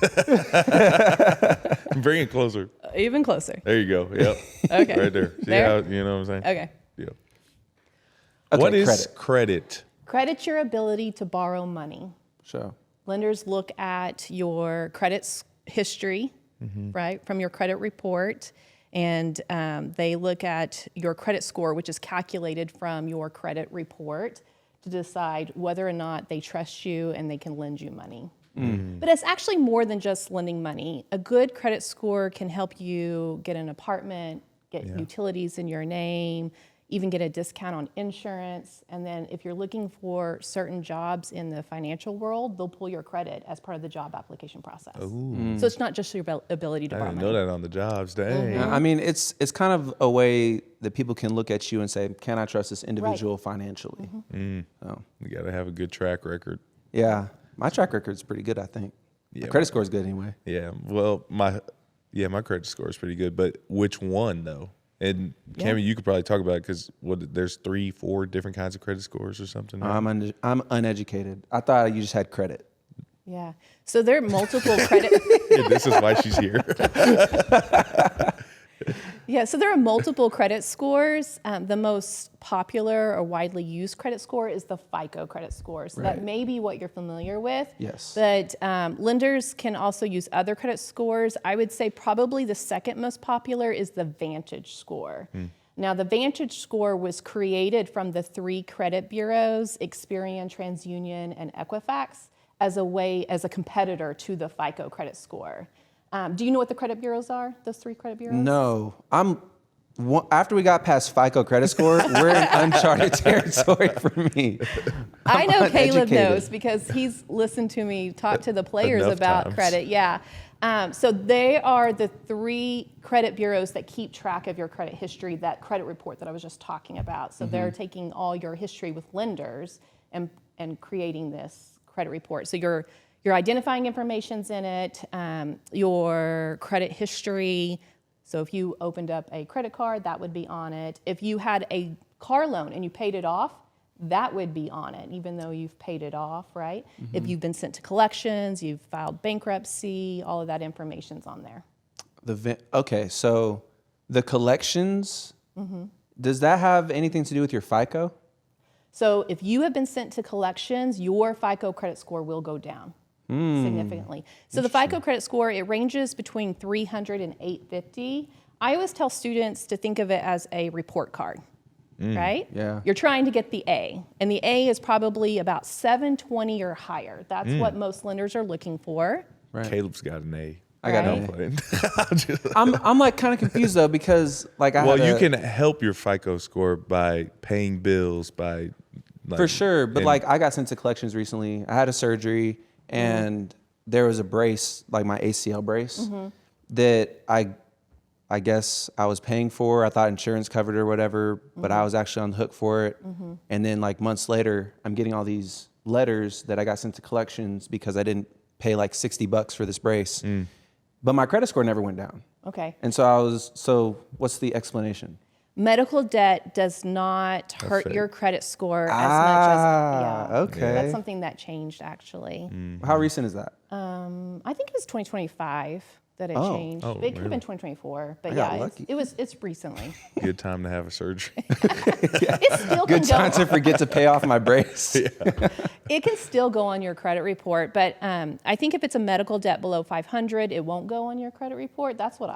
Bring it closer. Even closer. There you go. Yep. Okay. Right there. See There? how, you know what I'm saying? Okay. Yeah. Okay, What is credit? credit? Credit's your ability to borrow money. So, Lenders look at your credit history, right, from your credit report, and they look at your credit score, which is calculated from your credit report, to decide whether or not they trust you and they can lend you money. But it's actually more than just lending money. A good credit score can help you get an apartment, get utilities in your name, even get a discount on insurance. And then if you're looking for certain jobs in the financial world, they'll pull your credit as part of the job application process. So it's not just your ability to I borrow didn't money. know that on the jobs. Dang. I mean, it's kind of a way that people can look at you and say, can I trust this individual financially? So, You got to have a good track record. yeah, my track record's pretty good, I think. Yeah, My credit score is good anyway. Yeah. Well, my credit score is pretty good, but which one though? And Cami, you could probably talk about it because there's 3-4 different kinds of credit scores or something. Right? I'm uneducated. I thought you just had credit. Yeah. So there are multiple credit. Yeah, this is why she's here. Yeah, so there are multiple credit scores. The most popular or widely used credit score is the FICO credit score. So that may be what you're familiar with. Yes. But lenders can also use other credit scores. I would say probably the second most popular is the Vantage score. Now, the Vantage score was created from the 3 credit bureaus, Experian, TransUnion, and Equifax, as a competitor to the FICO credit score. Do you know what the credit bureaus are, those 3 credit bureaus? No, after we got past FICO credit score, we're in uncharted territory for me. I know Caleb uneducated. knows because he's listened to me talk to the players Enough about times. credit. Yeah. So they are the 3 credit bureaus that keep track of your credit history, that credit report that I was just talking about. So they're taking all your history with lenders and creating this credit report. So you're identifying information's in it, your credit history. So if you opened up a credit card, that would be on it. If you had a car loan and you paid it off, that would be on it, even though you've paid it off, right? If you've been sent to collections, you've filed bankruptcy, all of that information's on there. Okay, so the collections, does that have anything to do with your FICO? So if you have been sent to collections, your FICO credit score will go down significantly. So the FICO credit score, it ranges between 300 and 850. I always tell students to think of it as a report card, right? Yeah. You're trying to get the A, and the A is probably about 720 or higher. That's what most lenders are looking for. Right. Caleb's got an A. I got Right. an A. Playing. I'm like kind of confused though because like I Well, had you can help your FICO score by paying bills, by like, for sure, but and- like I got sent to collections recently. I had a surgery and there was a brace, like my ACL brace, that I guess I was paying for. I thought insurance covered it or whatever, but I was actually on the hook for it. And then like months later, I'm getting all these letters that I got sent to collections because I didn't pay like $60 for this brace. But my credit score never went down. Okay. And so what's the explanation? Medical debt does not hurt Affect. your credit score as much as, yeah. Okay. That's something that changed actually. How recent is that? I think it was 2025 that it changed. Oh, It could have really? been 2024, but I got yeah, lucky. it's recently. good time to have a surgery. It still Good can time go. to forget to pay off my brace. It can still go on your credit report, but I think if it's a medical debt below 500, it won't go on your credit report. That's what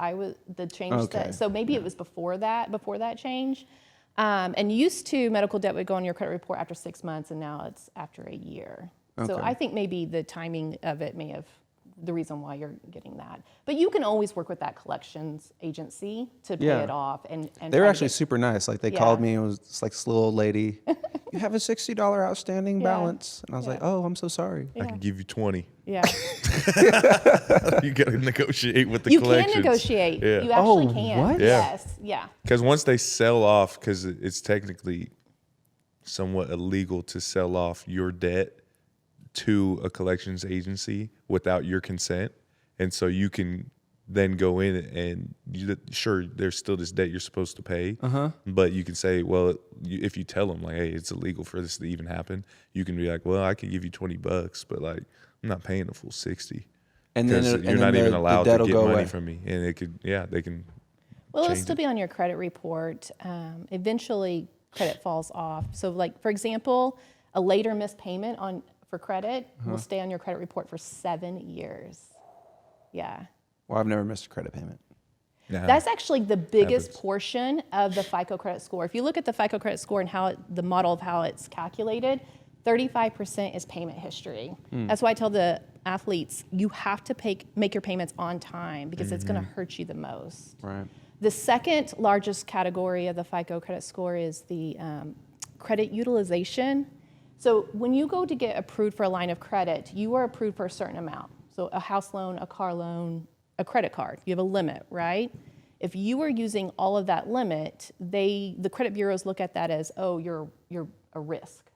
the change Okay. said. So maybe it was before that change. And used to, medical debt would go on your credit report after 6 months, and now it's after a year. So Okay. I think maybe the timing of it may have the reason why you're getting that. But you can always work with that collections agency to pay it off. And they were actually super nice. Like they called me, and it was just like this little old lady. You have a $60 outstanding balance, and I was like, "Oh, I'm so sorry." I can give you 20. Yeah. You got to negotiate with the You collections. can negotiate. Yeah. You actually Oh, can. what? Yeah. Yes. Yeah. Because once they sell off, because it's technically somewhat illegal to sell off your debt to a collections agency without your consent. And so you can then go in and sure, there's still this debt you're supposed to pay, but you can say, well, if you tell them like, hey, it's illegal for this to even happen, you can be like, well, I could give you $20, but like I'm not paying the full 60. And Because then you're not even allowed to debt'll get go money away. from me, and they can. Well, it'll change still it. be on your credit report. Eventually, credit falls off. So, like for example, a later missed payment for credit will stay on your credit report for 7 years. Yeah. Well, I've never missed a credit payment. Nah. That's actually the biggest Happens. portion of the FICO credit score. If you look at the FICO credit score and the model of how it's calculated, 35% is payment history. That's why I tell the athletes, you have to make your payments on time because it's going to hurt you the most. Right. The second largest category of the FICO credit score is the credit utilization. So when you go to get approved for a line of credit, you are approved for a certain amount. So a house loan, a car loan, a credit card, you have a limit, right? If you are using all of that limit, the credit bureaus look at that as, oh, you're a risk,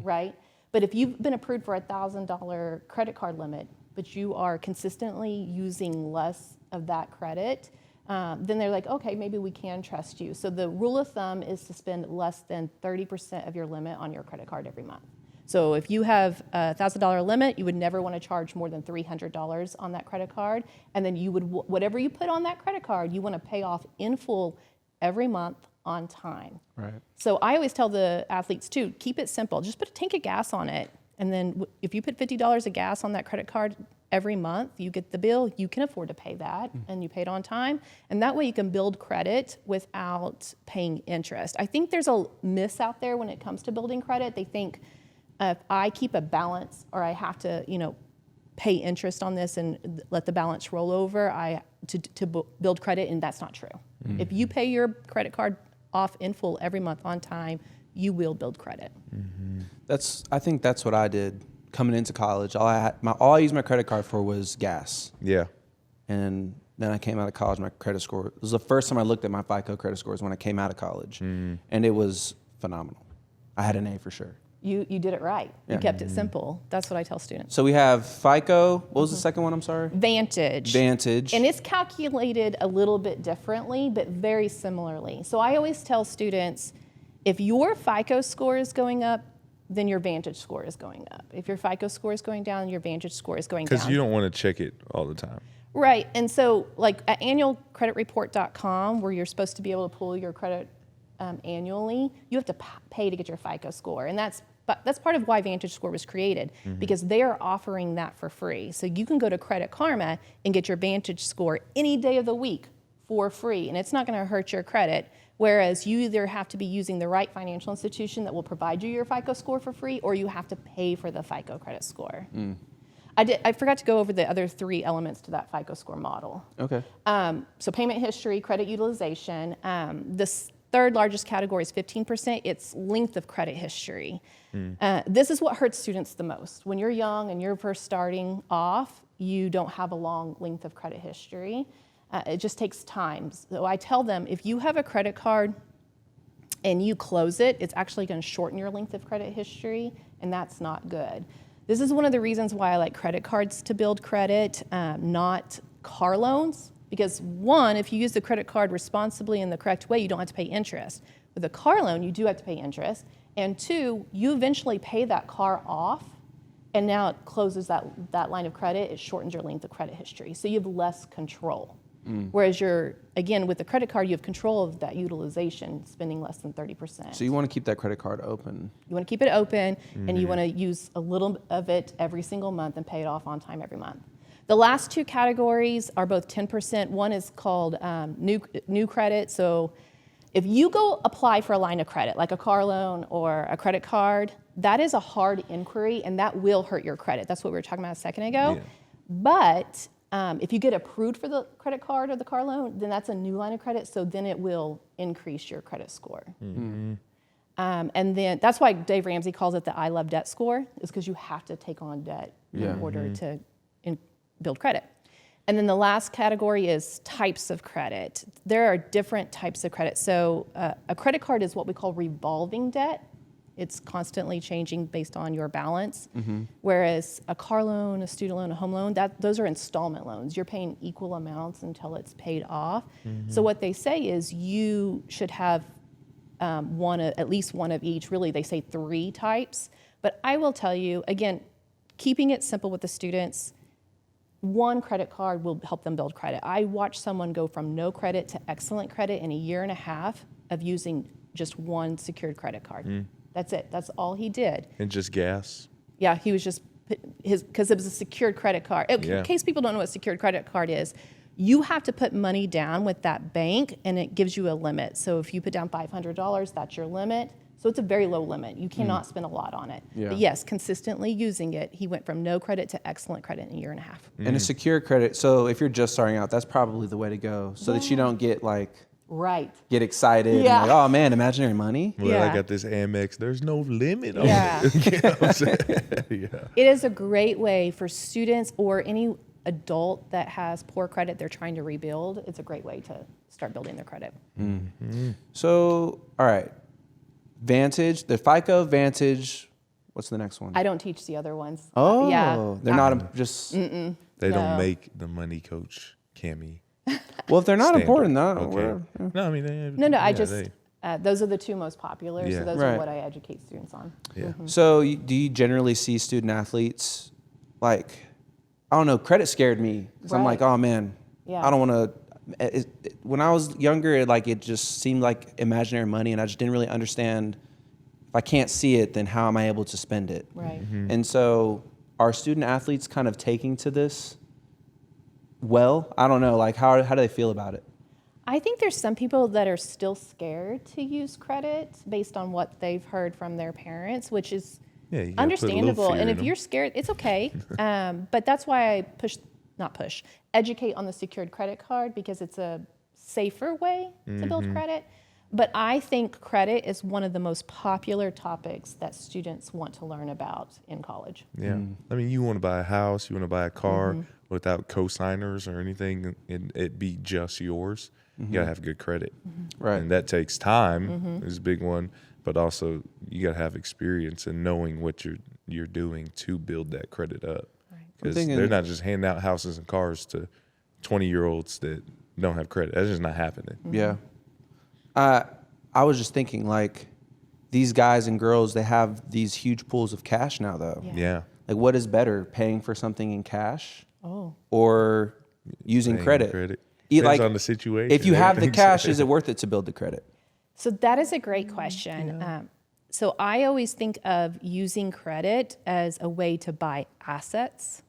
right? But if you've been approved for a $1,000 credit card limit, but you are consistently using less of that credit, then they're like, okay, maybe we can trust you. So the rule of thumb is to spend less than 30% of your limit on your credit card every month. So if you have a $1,000 limit, you would never want to charge more than $300 on that credit card. And then you would, whatever you put on that credit card, you want to pay off in full every month on time. Right. So I always tell the athletes too, keep it simple. Just put a tank of gas on it. And then if you put $50 of gas on that credit card every month, you get the bill, you can afford to pay that and you pay it on time. And that way you can build credit without paying interest. I think there's a miss out there when it comes to building credit. They think if I keep a balance or I have to, pay interest on this and let the balance roll over, to build credit, and that's not true. If you pay your credit card off in full every month on time, you will build credit. I think that's what I did coming into college. All I used my credit card for was gas. Yeah. And then I came out of college, my credit score, it was the first time I looked at my FICO credit scores when I came out of college. And it was phenomenal. I had an A for sure. You did it right. Yeah. You kept it simple. That's what I tell students. So we have FICO. What was the second one? I'm sorry. Vantage. Vantage. And it's calculated a little bit differently, but very similarly. So I always tell students, if your FICO score is going up, then your Vantage score is going up. If your FICO score is going down, your Vantage score is going down. Because you don't want to check it all the time. Right. And so like at annualcreditreport.com, where you're supposed to be able to pull your credit annually, you have to pay to get your FICO score. And that's part of why Vantage Score was created, because they are offering that for free. So you can go to Credit Karma and get your Vantage Score any day of the week for free, and it's not going to hurt your credit, whereas you either have to be using the right financial institution that will provide you your FICO score for free, or you have to pay for the FICO credit score. I forgot to go over the other 3 elements to that FICO score model. Okay. So payment history, credit utilization. The third largest category is 15%. It's length of credit history. This is what hurts students the most. When you're young and you're first starting off, you don't have a long length of credit history. It just takes time. So I tell them, if you have a credit card and you close it, it's actually going to shorten your length of credit history, and that's not good. This is one of the reasons why I like credit cards to build credit, not car loans. Because one, if you use the credit card responsibly in the correct way, you don't have to pay interest. With a car loan, you do have to pay interest. And 2, you eventually pay that car off, and now it closes that line of credit. It shortens your length of credit history. So you have less control. Whereas again, with the credit card, you have control of that utilization, spending less than 30%. So you want to keep that credit card open. You want to keep it open, and you want to use a little of it every single month and pay it off on time every month. The last 2 categories are both 10%. One is called new credit. So if you go apply for a line of credit, like a car loan or a credit card, that is a hard inquiry, and that will hurt your credit. That's what we were talking about a second ago. Yeah. But if you get approved for the credit card or the car loan, then that's a new line of credit. So then it will increase your credit score. Mm-hmm. And then that's why Dave Ramsey calls it the I Love Debt score, is because you have to take on debt in order to build credit. And then the last category is types of credit. There are different types of credit. So a credit card is what we call revolving debt. It's constantly changing based on your balance. Whereas a car loan, a student loan, a home loan, those are installment loans. You're paying equal amounts until it's paid off. So what they say is you should have at least one of each. Really, they say 3 types. But I will tell you, again, keeping it simple with the students, one credit card will help them build credit. I watched someone go from no credit to excellent credit in a year and a half of using just one secured credit card. That's it. That's all he did. And just gas. Yeah, he was just because it was a secured credit card. In case people don't know what a secured credit card is, you have to put money down with that bank, and it gives you a limit. So if you put down $500, that's your limit. So it's a very low limit. You cannot spend a lot on it. Yeah. But yes, consistently using it, he went from no credit to excellent credit in a year and a half. And a secure credit. So if you're just starting out, that's probably the way to go, so that you don't get get excited and like, oh man, imaginary money. Well, I got this Amex. There's no limit on it. You know what I'm saying? It is a great way for students or any adult that has poor credit they're trying to rebuild. It's a great way to start building their credit. So, all right. Vantage, the FICO, Vantage, what's the next one? I don't teach the other ones. Oh, they're not just... They don't make the money coach, Cami. Well, if they're not standard. important, Okay. No, I mean... Those are the 2 most popular, Yeah. so those are what I educate students on. Yeah. So do you generally see student athletes, like, I don't know, credit scared me. Because I'm like, oh man, I don't want to... When I was younger, it just seemed like imaginary money, and I just didn't really understand, if I can't see it, then how am I able to spend it? Right. And so are student athletes kind of taking to this well? I don't know, how do they feel about it? I think there's some people that are still scared to use credit based on what they've heard from their parents, which is understandable. And if you're scared, it's okay. But that's why I educate on the secured credit card, because it's a safer way to build credit. But I think credit is one of the most popular topics that students want to learn about in college. Yeah. I mean, you want to buy a house, you want to buy a car without co-signers or anything, and it be just yours. You got to have good credit. Right. And that takes time, is a big one, but also you got to have experience and knowing what you're doing to build that credit up. Because they're not just handing out houses and cars to 20-year-olds that don't have credit. That's just not happening. Yeah. I was just thinking, these guys and girls, they have these huge pools of cash now, though. Yeah. What is better, paying for something in cash or using credit? Depends on the situation. If you have the cash, is it worth it to build the credit? So that is a great question. So I always think of using credit as a way to buy assets.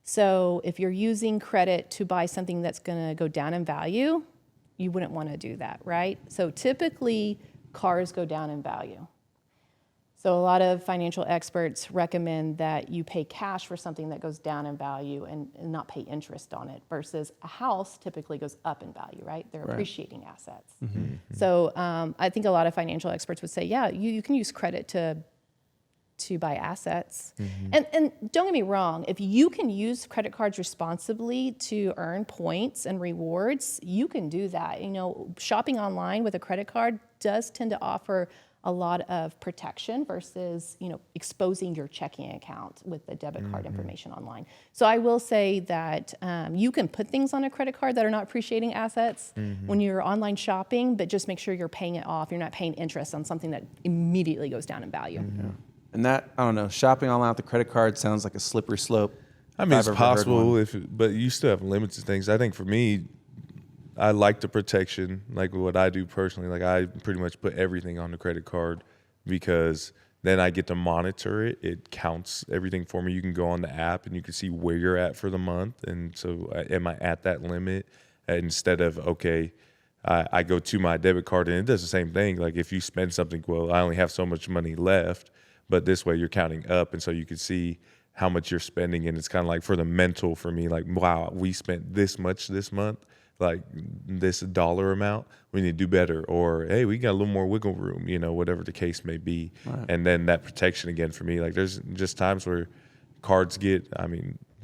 So if you're using credit to buy something that's going to go down in value, you wouldn't want to do that, right? So typically, cars go down in value. So a lot of financial experts recommend that you pay cash for something that goes down in value and not pay interest on it, versus a house typically goes up in value, right? They're appreciating assets. So I think a lot of financial experts would say, yeah, you can use credit to buy assets. And don't get me wrong, if you can use credit cards responsibly to earn points and rewards, you can do that. Shopping online with a credit card does tend to offer a lot of protection versus, exposing your checking account with the debit card information online. So I will say that you can put things on a credit card that are not appreciating assets when you're online shopping, but just make sure you're paying it off. You're not paying interest on something that immediately goes down in value. And that, I don't know, shopping online with the credit card sounds like a slippery slope. I mean, it's possible, but you still have limits to things. I think for me, I like the protection, like what I do personally. I pretty much put everything on the credit card because then I get to monitor it. It counts everything for me. You can go on the app and you can see where you're at for the month. And so am I at that limit? Instead of, I go to my debit card and it does the same thing. If you spend something, I only have so much money left. But this way you're counting up, and so you can see how much you're spending. And it's kind of like for the mental for me, like, wow, we spent this much this month, like this dollar amount, we need to do better. Or, hey, we got a little more wiggle room, whatever the case may be. Right. And then that protection again for me, like there's just times where cards get,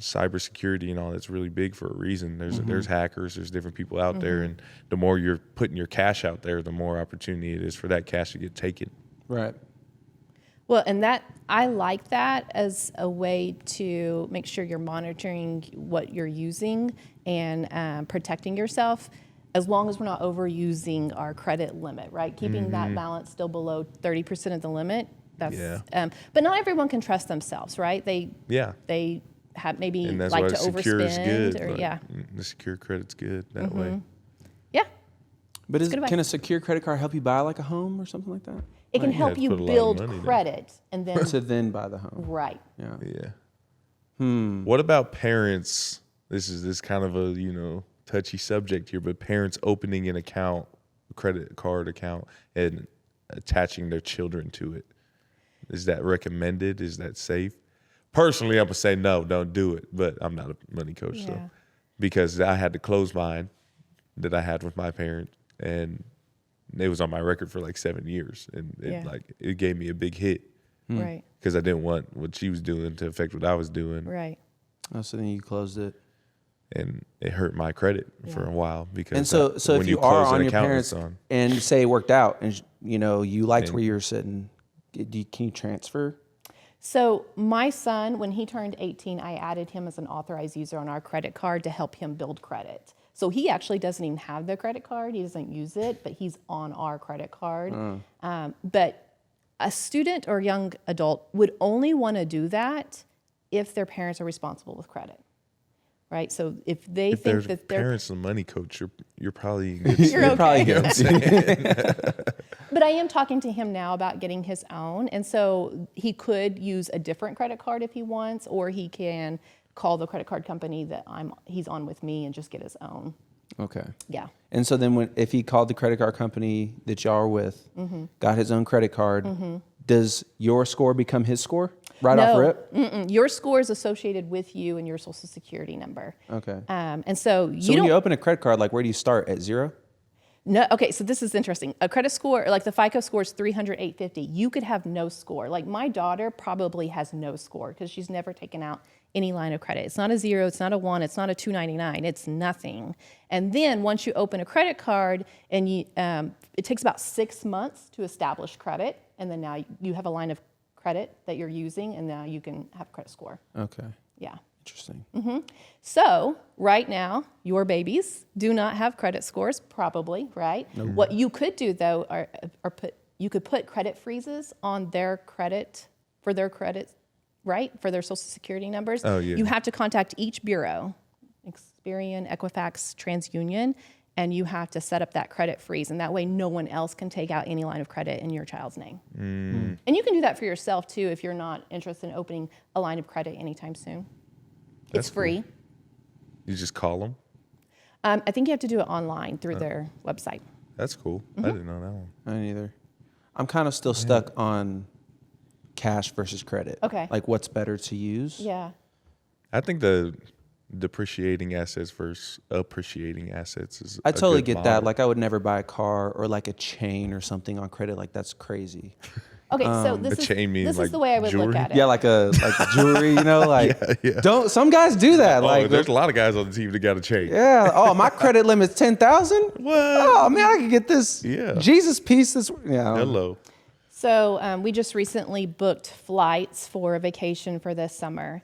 cybersecurity and all that's really big for a reason. There's hackers, there's different people out there. And the more you're putting your cash out there, the more opportunity it is for that cash to get taken. Right. Well, and I like that as a way to make sure you're monitoring what you're using and protecting yourself, as long as we're not overusing our credit limit, right? Keeping that balance still below 30% of the limit. That's, but not everyone can trust themselves, right? They have maybe and that's like why to secure is overspend, good. or The secure credit's good that way. Yeah. But That's good advice. can a secure credit card help you buy like a home or something like that? It can help have to you put a lot of build money down. credit and then To then buy the home. right. Yeah. What about parents? This is kind of a touchy subject here, but parents opening an account, credit card account, and attaching their children to it. Is that recommended? Is that safe? Personally, I'm gonna say no, don't do it. But I'm not a money coach, so because I had to close mine that I had with my parents, and it was on my record for like 7 years, and it gave me a big hit, Right. because I didn't want what she was doing to affect what I was doing, Right. Oh, so then you closed it. and it hurt my credit for a while because. And so when if you are close an on your account, parents it's on. and say it worked out and you liked where you were sitting, can you transfer? So my son, when he turned 18, I added him as an authorized user on our credit card to help him build credit. So he actually doesn't even have the credit card. He doesn't use it, but he's on our credit card. But a student or young adult would only want to do that if their parents are responsible with credit, right? So if they If think there's that their parents and money coach, you're probably in good You're okay. Probably good. But I am talking to him now about getting his own. And so he could use a different credit card if he wants, or he can call the credit card company that he's on with me and just get his own. Okay. Yeah. And so then if he called the credit card company that y'all are with, got his own credit card, does your score become his score off rip? Your score is associated with you and your social security number. Okay. And so So you when don't. you open a credit card, like where do you start? At 0? No, okay, so this is interesting. A credit score, like the FICO score is 300, 850. You could have no score. Like my daughter probably has no score because she's never taken out any line of credit. It's not a 0, it's not a 1, it's not a 299, it's nothing. And then once you open a credit card, and it takes about 6 months to establish credit, and then now you have a line of credit that you're using, and now you can have a credit score. Okay. Yeah. Interesting. So right now, your babies do not have credit scores, probably, right? Nope. What you could do though, you could put credit freezes on their credit, right? For their social security numbers. Oh, yeah. You have to contact each bureau, Experian, Equifax, TransUnion, and you have to set up that credit freeze. And that way no one else can take out any line of credit in your child's name. And you can do that for yourself too if you're not interested in opening a line of credit anytime soon. It's free. Cool. You just call them? I think you have to do it online through their website. That's cool. I didn't know that one. I didn't either. I'm kind of still stuck on cash versus credit. Okay. Like what's better to use? Yeah. I think the depreciating assets versus appreciating assets is I totally good get that. model. Like I would never buy a car or like a chain or something on credit. Like that's crazy. Okay, so this is the way I would jewelry? look at it. Yeah, like jewelry, like Yeah. don't some guys do that. Like there's a lot of guys on the team that got a chain. yeah. Oh, my credit limit's 10,000. What? Oh man, I could get this. Yeah. Jesus piece. This. Yeah. Hello. So we just recently booked flights for a vacation for this summer.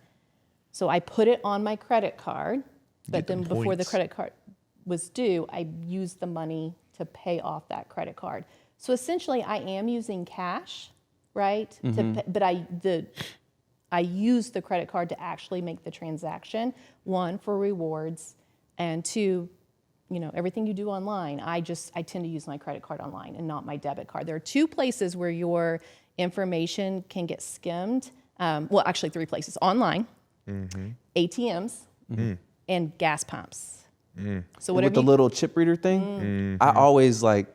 So I put it on my credit card, but Get them then before the points. credit card was due, I used the money to pay off that credit card. So essentially, I am using cash, right? But I use the credit card to actually make the transaction. 1, for rewards, and 2, everything you do online. I tend to use my credit card online and not my debit card. There are 2 places where your information can get skimmed. Well, actually 3 places: online, ATMs, and gas pumps. So whatever With the little chip reader thing, I always like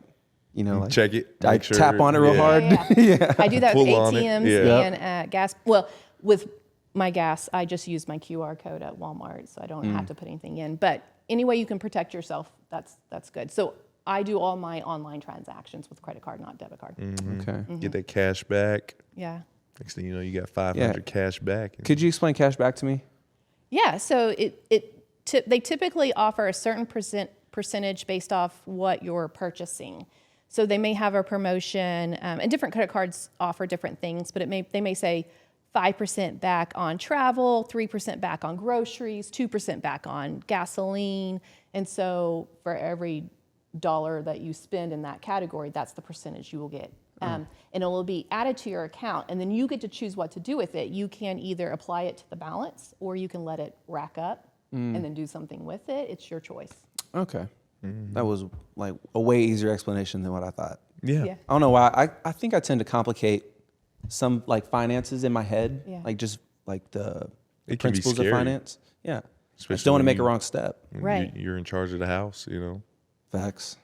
Check it. I make sure. tap on it real hard. Yeah. I do that with Pull on it. ATMs Yeah. and gas. Well, with my gas, I just use my QR code at Walmart, so I don't have to put anything in. But any way you can protect yourself, that's good. So I do all my online transactions with credit card, not debit card. Okay. Get that cash back. Yeah. Next thing you know, you got 500 cash back. Could you explain cash back to me? Yeah, so they typically offer a certain percentage based off what you're purchasing. So they may have a promotion, and different credit cards offer different things, but they may say 5% back on travel, 3% back on groceries, 2% back on gasoline. And so for every dollar that you spend in that category, that's the percentage you will get. And it will be added to your account, and then you get to choose what to do with it. You can either apply it to the balance, or you can let it rack up and then do something with it. It's your choice. Okay. That was like a way easier explanation than what I thought. Yeah. Yeah. I don't know why. I think I tend to complicate some like finances in my head, Yeah. like just like the It can be principles of scary. finance. Yeah. I Especially just don't want to when make a you- wrong step. Right. You're in charge of the house, Facts.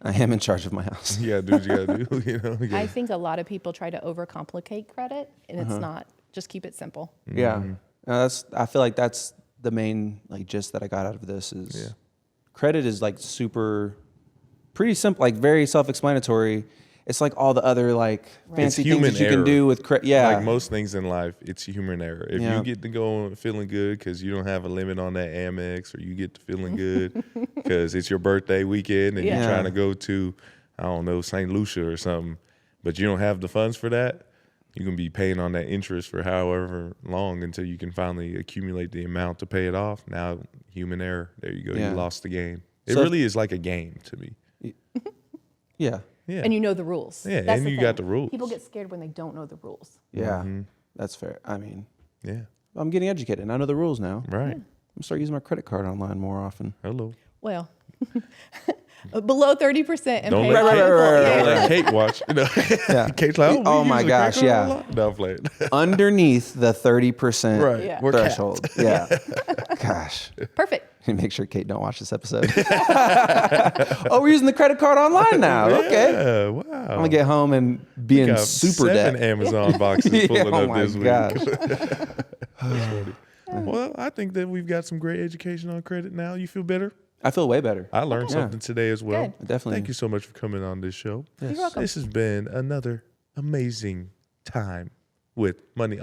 I am in charge of my house. You gotta do what you gotta do, You I gotta- think a lot of people try to overcomplicate credit, and it's not. Just keep it simple. Yeah. I feel like that's the main like gist that I got out of this is credit is like pretty simple, like very self-explanatory. It's like all the other like fancy things human that you can error. do with credit. Yeah. Like most things in life, it's human error. If Yeah. you get to go feeling good because you don't have a limit on that Amex, or you get to feeling good because it's your birthday weekend and Yeah. you're trying to go to, I don't know, St. Lucia or something, but you don't have the funds for that, you can be paying on that interest for however long until you can finally accumulate the amount to pay it off. Now, human error. There you go. Yeah. You lost the game. It So- really is like a game to me. yeah. Yeah. And you know the rules. Yeah, That's and the you got thing. the rules. People get scared when they don't know the rules. Yeah. That's fair. I mean, Yeah. I'm getting educated and I know the rules now. Right. I'm gonna start using my credit card online more often. Hello. Well, below 30% and Don't pay let by Kate, full. right, Yeah. don't let Kate watch. Yeah. Kate's like, Oh we my use a gosh, credit card yeah. a lot? No, I'm playing. Underneath the 30% Right. Yeah. We're capped. threshold. Yeah. Gosh. Perfect. Make sure Kate don't watch this episode. Oh, we're using the credit card online now. Okay. Yeah, wow. I'm gonna get home and be in Got super 7 debt. Amazon boxes Yeah, pulling oh up my this week. gosh. Well, I think that we've got some great education on credit now. You feel better? I feel way better. I learned Yeah. something today as well. Good. Definitely. Thank you so much for coming on this show. You're welcome. This has been another amazing time with Money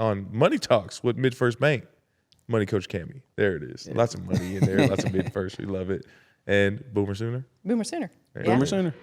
Talks with MidFirst Bank. Money Coach Cami. There it is. Lots of money in there. Lots of MidFirst. We love it. And Boomer Sooner. Boomer sooner. There Yeah. Boomer sooner.